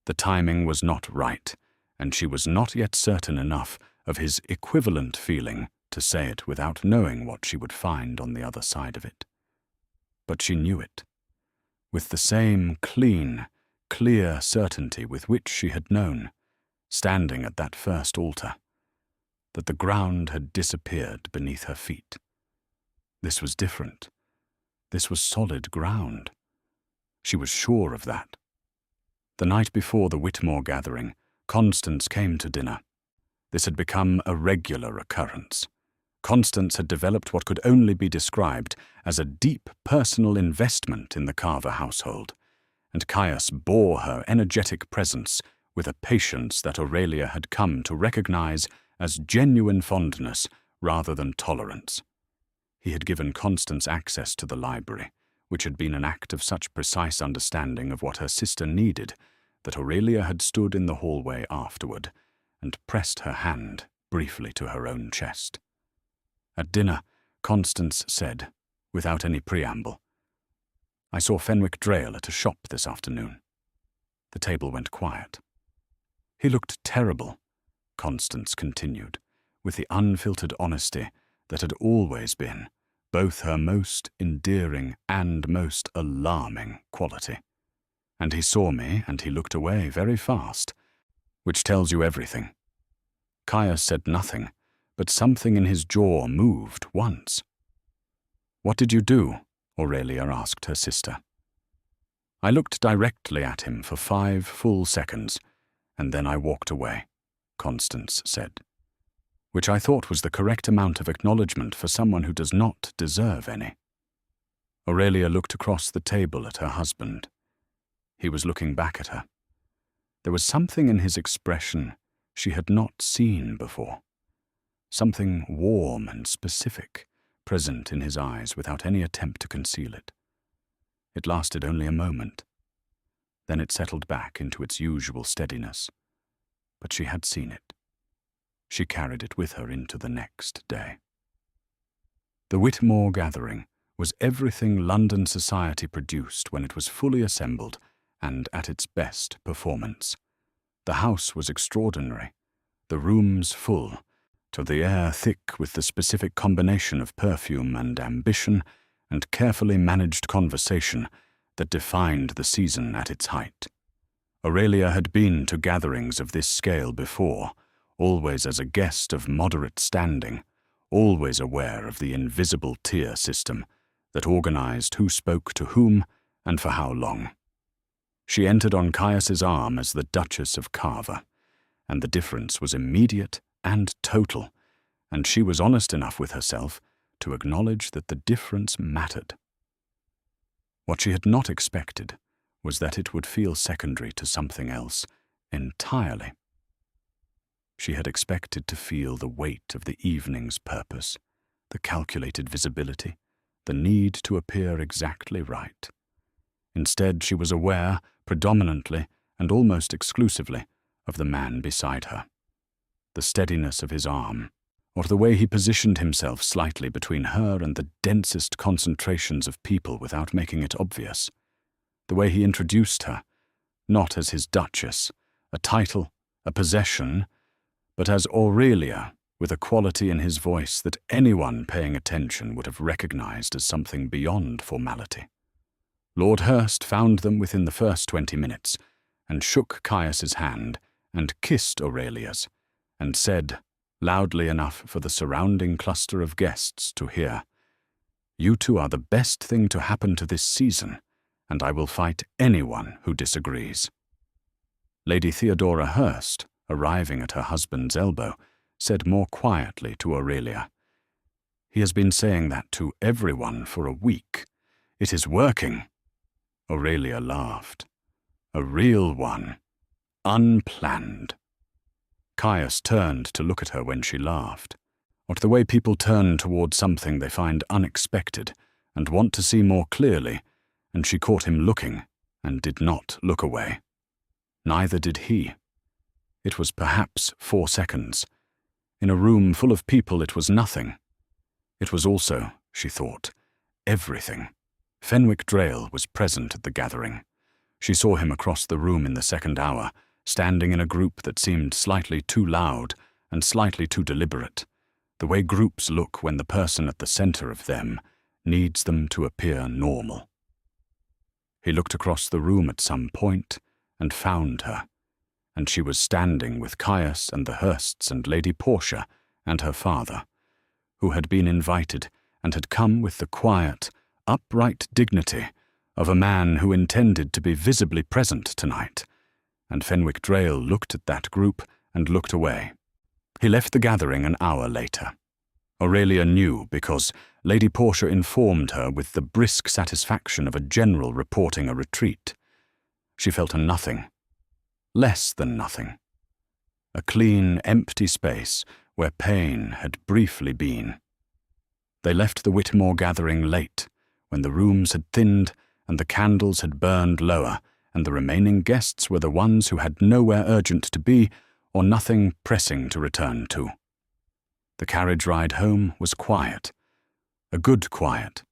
The timing was not right, and she was not yet certain enough of his equivalent feeling to say it without knowing what she would find on the other side of it. But she knew it, with the same clean, clear certainty with which she had known, standing at that first altar, that the ground had disappeared beneath her feet. This was different. This was solid ground. She was sure of that. The night before the Whitmore gathering, Constance came to dinner. This had become a regular occurrence. Constance had developed what could only be described as a deep personal investment in the Carver household, and Caius bore her energetic presence with a patience that Aurelia had come to recognize as genuine fondness rather than tolerance. He had given Constance access to the library, which had been an act of such precise understanding of what her sister needed that Aurelia had stood in the hallway afterward and pressed her hand briefly to her own chest. At dinner, Constance said, without any preamble, "I saw Fenwick Betrayal at a shop this afternoon." The table went quiet. "He looked terrible," Constance continued, with the unfiltered honesty that had always been both her most endearing and most alarming quality. "And he saw me, and he looked away very fast, which tells you everything." Caius said nothing, but something in his jaw moved once. "What did you do?" Aurelia asked her sister. "I looked directly at him for 5 full seconds, and then I walked away," Constance said, which I thought was the correct amount of acknowledgement for someone who does not deserve any. Aurelia looked across the table at her husband. He was looking back at her. There was something in his expression she had not seen before, something warm and specific present in his eyes without any attempt to conceal it. It lasted only a moment. Then it settled back into its usual steadiness. But she had seen it. She carried it with her into the next day. The Whitmore gathering was everything London society produced when it was fully assembled and at its best performance. The house was extraordinary, the rooms full, to the air thick with the specific combination of perfume and ambition and carefully managed conversation that defined the season at its height. Aurelia had been to gatherings of this scale before, always as a guest of moderate standing, always aware of the invisible tier system that organized who spoke to whom and for how long. She entered on Caius's arm as the Duchess of Carver, and the difference was immediate and total, and she was honest enough with herself to acknowledge that the difference mattered. What she had not expected was that it would feel secondary to something else entirely. She had expected to feel the weight of the evening's purpose, the calculated visibility, the need to appear exactly right. Instead, she was aware, predominantly and almost exclusively, of the man beside her. The steadiness of his arm, or the way he positioned himself slightly between her and the densest concentrations of people without making it obvious. The way he introduced her, not as his Duchess, a title, a possession, but as Aurelia, with a quality in his voice that anyone paying attention would have recognized as something beyond formality. Lord Hurst found them within the first 20 minutes, and shook Caius's hand, and kissed Aurelia's, and said, loudly enough for the surrounding cluster of guests to hear, "You two are the best thing to happen to this season, and I will fight anyone who disagrees." Lady Theodora Hurst, arriving at her husband's elbow, said more quietly to Aurelia, "He has been saying that to everyone for a week. It is working." Aurelia laughed. A real one. Unplanned. Caius turned to look at her when she laughed, or the way people turn toward something they find unexpected and want to see more clearly, and she caught him looking and did not look away. Neither did he. It was perhaps 4 seconds. In a room full of people it was nothing. It was also, she thought, everything. Fenwick Drale was present at the gathering. She saw him across the room in the second hour, standing in a group that seemed slightly too loud and slightly too deliberate, the way groups look when the person at the center of them needs them to appear normal. He looked across the room at some point and found her, and she was standing with Caius and the Hursts and Lady Portia and her father, who had been invited and had come with the quiet, upright dignity of a man who intended to be visibly present tonight, and Fenwick Drale looked at that group and looked away. He left the gathering an hour later. Aurelia knew because Lady Portia informed her with the brisk satisfaction of a general reporting a retreat. She felt a nothing, less than nothing, a clean, empty space where pain had briefly been. They left the Whitmore gathering late, when the rooms had thinned and the candles had burned lower, and the remaining guests were the ones who had nowhere urgent to be or nothing pressing to return to. The carriage ride home was quiet, a good quiet,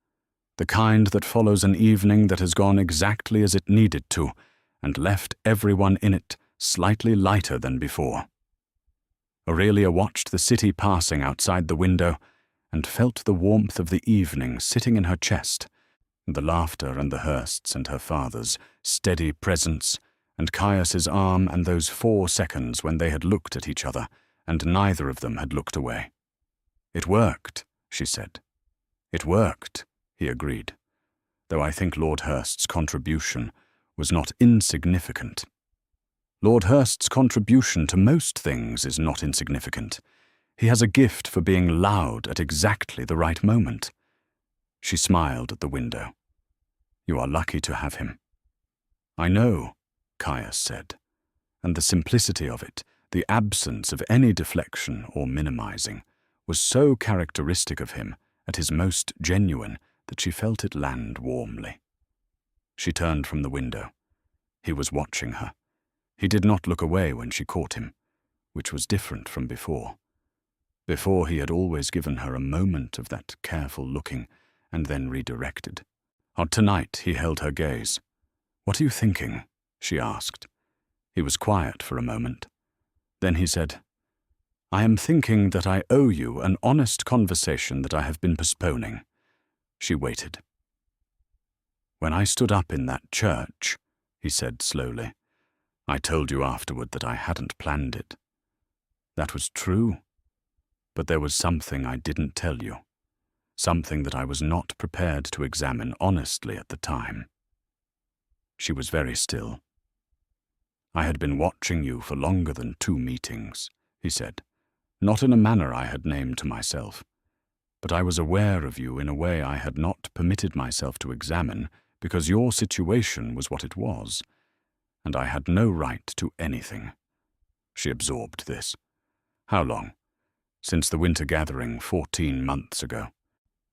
the kind that follows an evening that has gone exactly as it needed to and left everyone in it slightly lighter than before. Aurelia watched the city passing outside the window and felt the warmth of the evening sitting in her chest, the laughter and the Hursts and her father's steady presence, and Caius's arm and those 4 seconds when they had looked at each other, and neither of them had looked away. "It worked," she said. "It worked," he agreed, though I think Lord Hurst's contribution was not insignificant. Lord Hurst's contribution to most things is not insignificant. He has a gift for being loud at exactly the right moment. She smiled at the window. "You are lucky to have him." "I know," Caius said, and the simplicity of it, the absence of any deflection or minimizing, was so characteristic of him at his most genuine that she felt it land warmly. She turned from the window. He was watching her. He did not look away when she caught him, which was different from before. Before, he had always given her a moment of that careful looking and then redirected. Tonight, he held her gaze. "What are you thinking?" she asked. He was quiet for a moment. Then he said, "I am thinking that I owe you an honest conversation that I have been postponing." She waited. "When I stood up in that church," he said slowly, "I told you afterward that I hadn't planned it. That was true, but there was something I didn't tell you, something that I was not prepared to examine honestly at the time." She was very still. "I had been watching you for longer than 2 meetings," he said, not in a manner I had named to myself, but I was aware of you in a way I had not permitted myself to examine because your situation was what it was, and I had no right to anything. She absorbed this. "How long?" "Since the winter gathering 14 months ago,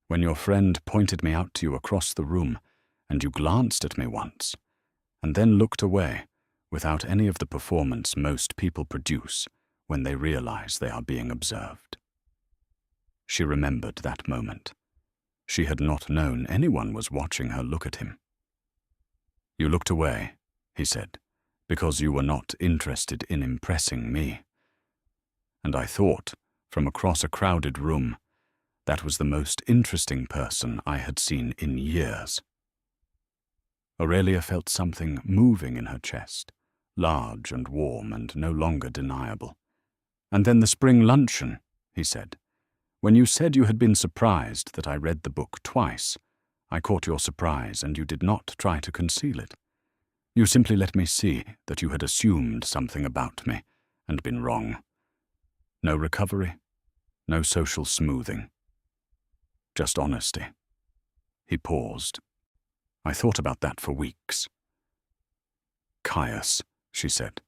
when your friend pointed me out to you across the room, and you glanced at me once, and then looked away without any of the performance most people produce when they realize they are being observed." She remembered that moment. She had not known anyone was watching her look at him. "You looked away," he said, "because you were not interested in impressing me. And I thought, from across a crowded room, that was the most interesting person I had seen in years." Aurelia felt something moving in her chest, large and warm and no longer deniable. "And then the spring luncheon," he said. "When you said you had been surprised that I read the book twice, I caught your surprise and you did not try to conceal it. You simply let me see that you had assumed something about me and been wrong. No recovery, no social smoothing. Just honesty." He paused. "I thought about that for weeks." "Caius," she said.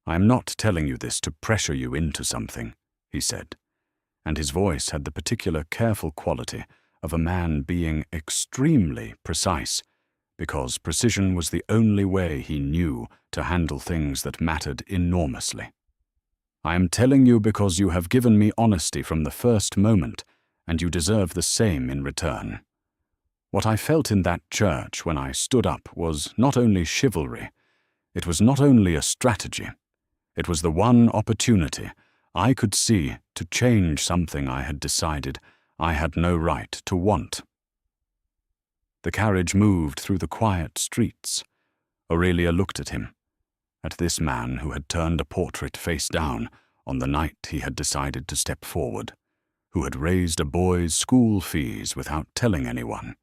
"I am not telling you this to pressure you into something," he said, and his voice had the particular careful quality of a man being extremely precise, because precision was the only way he knew to handle things that mattered enormously. "I am telling you because you have given me honesty from the first moment, and you deserve the same in return. What I felt in that church when I stood up was not only chivalry, it was not only a strategy, it was the one opportunity I could see to change something I had decided I had no right to want." The carriage moved through the quiet streets. Aurelia looked at him, at this man who had turned a portrait face down on the night he had decided to step forward, who had raised a boy's school fees without telling anyone,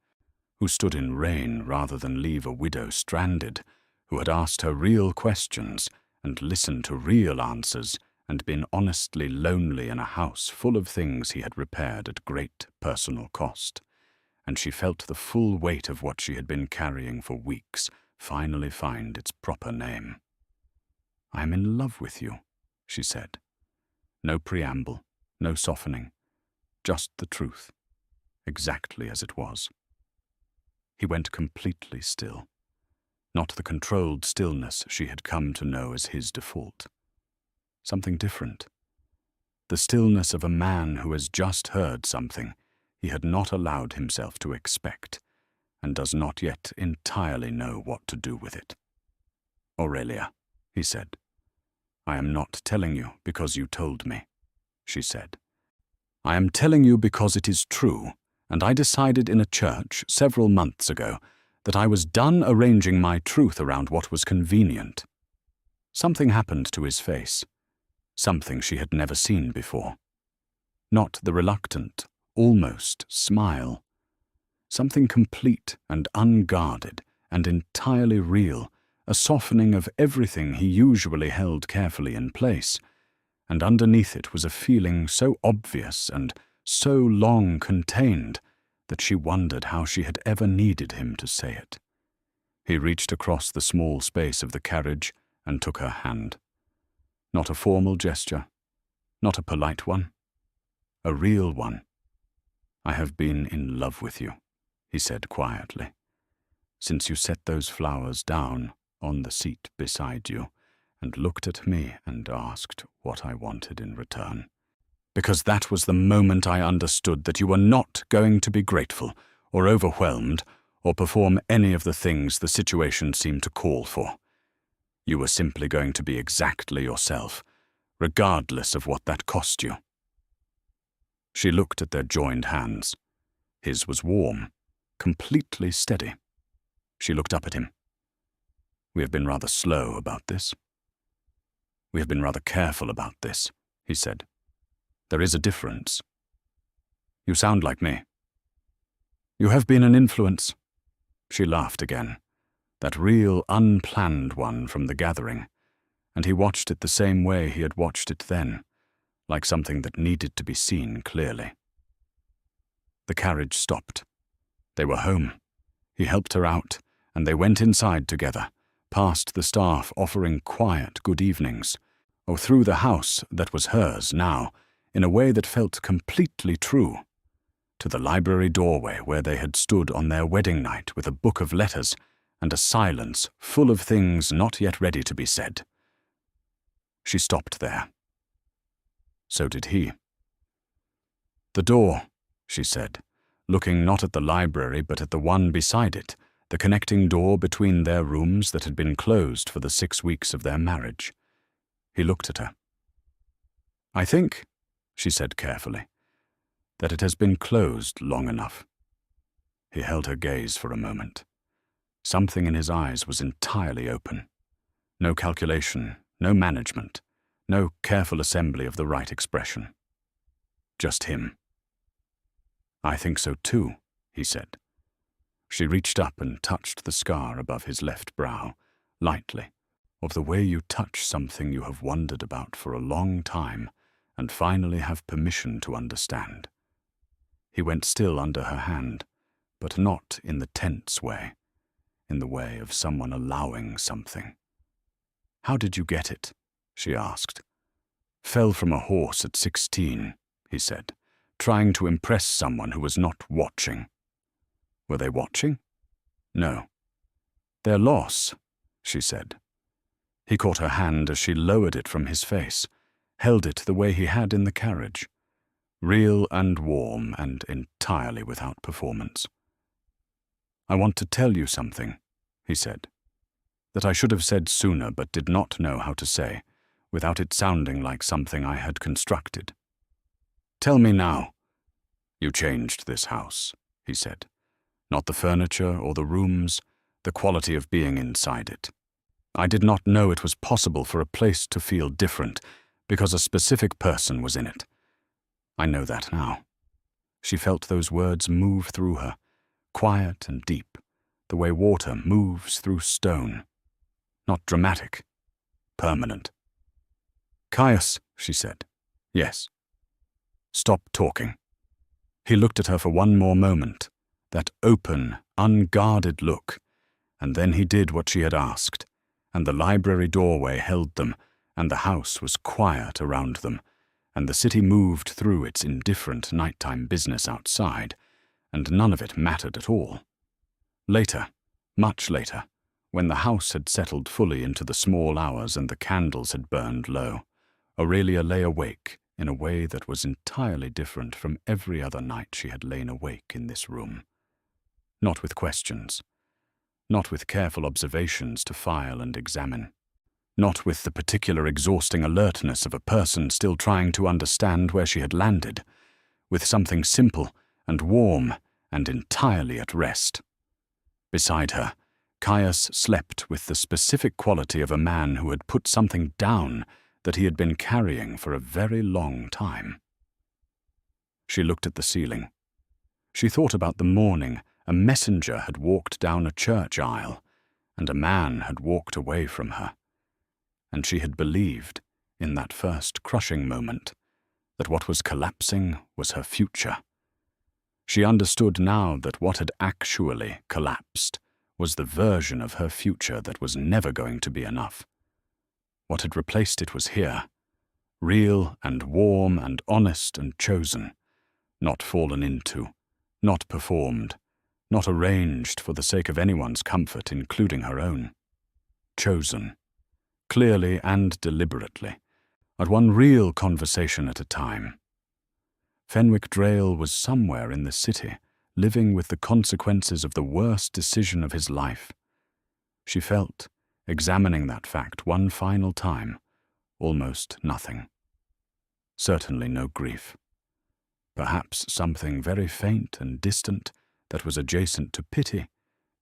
who stood in rain rather than leave a widow stranded, who had asked her real questions and listened to real answers and been honestly lonely in a house full of things he had repaired at great personal cost. And she felt the full weight of what she had been carrying for weeks finally find its proper name. "I am in love with you," she said. No preamble, no softening, just the truth, exactly as it was. He went completely still, not the controlled stillness she had come to know as his default. Something different. The stillness of a man who has just heard something he had not allowed himself to expect, and does not yet entirely know what to do with it. "Aurelia," he said. "I am not telling you because you told me," she said. "I am telling you because it is true, and I decided in a church several months ago that I was done arranging my truth around what was convenient." Something happened to his face, something she had never seen before. Not the reluctant, almost smile. Something complete and unguarded and entirely real, a softening of everything he usually held carefully in place, and underneath it was a feeling so obvious and so long contained that she wondered how she had ever needed him to say it. He reached across the small space of the carriage and took her hand. Not a formal gesture, not a polite one, a real one. "I have been in love with you," he said quietly. since you set those flowers down on the seat beside you and looked at me and asked what I wanted in return. Because that was the moment I understood that you were not going to be grateful or overwhelmed or perform any of the things the situation seemed to call for. You were simply going to be exactly yourself, regardless of what that cost you. She looked at their joined hands. His was warm, completely steady. She looked up at him. We have been rather slow about this. We have been rather careful about this, he said. There is a difference. You sound like me. You have been an influence. She laughed again, that real unplanned one from the gathering, and he watched it the same way he had watched it then, like something that needed to be seen clearly. The carriage stopped. They were home. He helped her out, and they went inside together, past the staff offering quiet good evenings, or through the house that was hers now, in a way that felt completely true, to the library doorway where they had stood on their wedding night with a book of letters and a silence full of things not yet ready to be said. She stopped there. So did he. The door, she said, looking not at the library but at the one beside it, the connecting door between their rooms that had been closed for the 6 weeks of their marriage. He looked at her. I think, she said carefully, that it has been closed long enough. He held her gaze for a moment. Something in his eyes was entirely open. No calculation, no management, no careful assembly of the right expression. Just him. I think so too, he said. She reached up and touched the scar above his left brow, lightly, of the way you touch something you have wondered about for a long time and finally have permission to understand. He went still under her hand, but not in the tense way, in the way of someone allowing something. How did you get it? She asked. Fell from a horse at 16, he said, trying to impress someone who was not watching. Were they watching? No. Their loss, she said. He caught her hand as she lowered it from his face, held it the way he had in the carriage, real and warm and entirely without performance. I want to tell you something, he said, that I should have said sooner but did not know how to say, without it sounding like something I had constructed. Tell me now. You changed this house, he said. Not the furniture or the rooms, the quality of being inside it. I did not know it was possible for a place to feel different because a specific person was in it. I know that now. She felt those words move through her, quiet and deep, the way water moves through stone. Not dramatic, permanent. Caius, she said. Yes. Stop talking. He looked at her for one more moment, that open, unguarded look, and then he did what she had asked, and the library doorway held them, and the house was quiet around them, and the city moved through its indifferent nighttime business outside, and none of it mattered at all. Later, much later, when the house had settled fully into the small hours and the candles had burned low, Aurelia lay awake in a way that was entirely different from every other night she had lain awake in this room. Not with questions, not with careful observations to file and examine, not with the particular exhausting alertness of a person still trying to understand where she had landed, with something simple and warm and entirely at rest. Beside her, Caius slept with the specific quality of a man who had put something down that he had been carrying for a very long time. She looked at the ceiling. She thought about the morning a messenger had walked down a church aisle, and a man had walked away from her. And she had believed, in that first crushing moment, that what was collapsing was her future. She understood now that what had actually collapsed was the version of her future that was never going to be enough. What had replaced it was here, real and warm and honest and chosen, not fallen into, not performed, not arranged for the sake of anyone's comfort, including her own. Chosen, clearly and deliberately, at one real conversation at a time. Fenwick Drale was somewhere in the city, living with the consequences of the worst decision of his life. She felt, examining that fact one final time, almost nothing. Certainly no grief. Perhaps something very faint and distant that was adjacent to pity,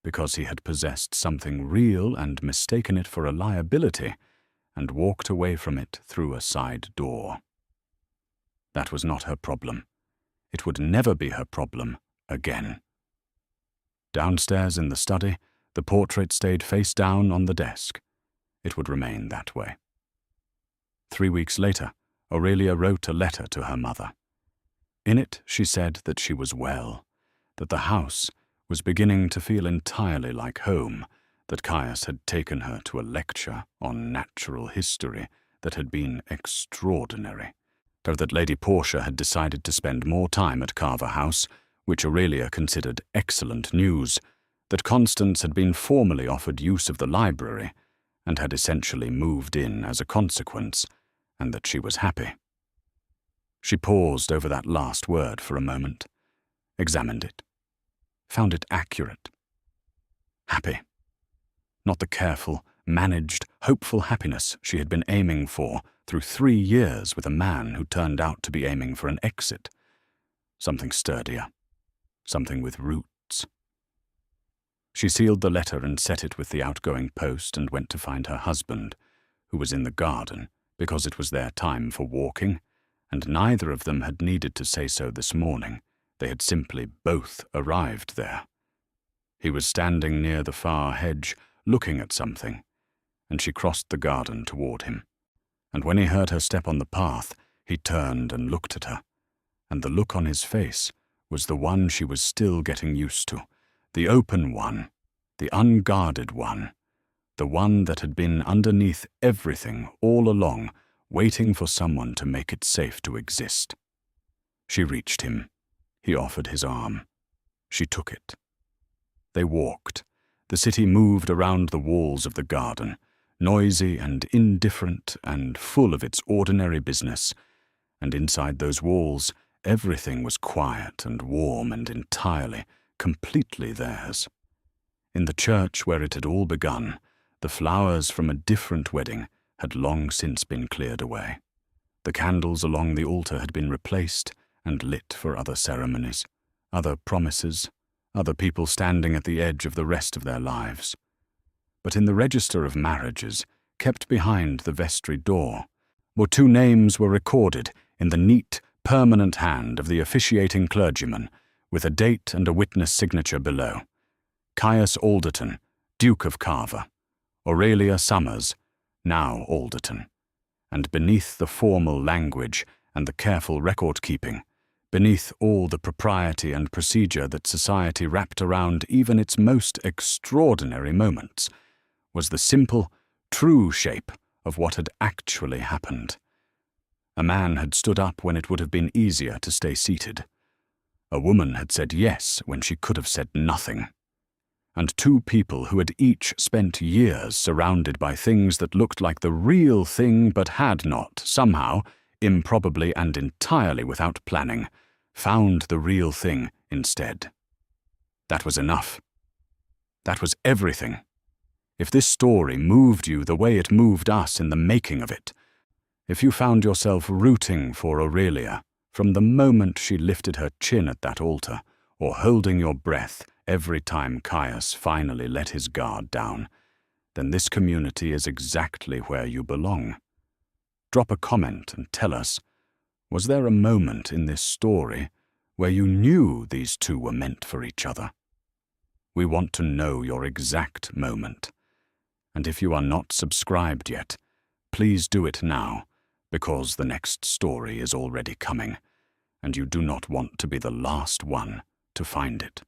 because he had possessed something real and mistaken it for a liability, and walked away from it through a side door. That was not her problem. It would never be her problem again. Downstairs in the study, the portrait stayed face down on the desk. It would remain that way. 3 weeks later, Aurelia wrote a letter to her mother. In it, she said that she was well, that the house was beginning to feel entirely like home, that Caius had taken her to a lecture on natural history that had been extraordinary, though that Lady Portia had decided to spend more time at Carver House, which Aurelia considered excellent news, that Constance had been formally offered use of the library and had essentially moved in as a consequence, and that she was happy. She paused over that last word for a moment, examined it, found it accurate. Happy. Not the careful, managed, hopeful happiness she had been aiming for through 3 years with a man who turned out to be aiming for an exit. Something sturdier, something with roots. She sealed the letter and set it with the outgoing post and went to find her husband, who was in the garden because it was their time for walking, and neither of them had needed to say so this morning. They had simply both arrived there. He was standing near the far hedge, looking at something, and she crossed the garden toward him. And when he heard her step on the path, he turned and looked at her, and the look on his face was the one she was still getting used to, the open one, the unguarded one, the one that had been underneath everything all along, waiting for someone to make it safe to exist. She reached him. He offered his arm. She took it. They walked. The city moved around the walls of the garden, noisy and indifferent and full of its ordinary business, and inside those walls everything was quiet and warm and entirely, completely theirs. In the church where it had all begun, the flowers from a different wedding had long since been cleared away. The candles along the altar had been replaced and lit for other ceremonies, other promises, other people standing at the edge of the rest of their lives. But in the register of marriages, kept behind the vestry door, where 2 names were recorded in the neat, permanent hand of the officiating clergyman, with a date and a witness signature below. Caius Alderton, Duke of Carver. Aurelia Somers, now Alderton. And beneath the formal language and the careful record-keeping, beneath all the propriety and procedure that society wrapped around even its most extraordinary moments, was the simple, true shape of what had actually happened. A man had stood up when it would have been easier to stay seated. A woman had said yes when she could have said nothing. And 2 people who had each spent years surrounded by things that looked like the real thing but had not, somehow, improbably and entirely without planning, found the real thing instead. That was enough. That was everything. If this story moved you the way it moved us in the making of it, if you found yourself rooting for Aurelia from the moment she lifted her chin at that altar, or holding your breath every time Caius finally let his guard down, then this community is exactly where you belong. Drop a comment and tell us, was there a moment in this story where you knew these 2 were meant for each other? We want to know your exact moment. And if you are not subscribed yet, please do it now, because the next story is already coming, and you do not want to be the last one to find it.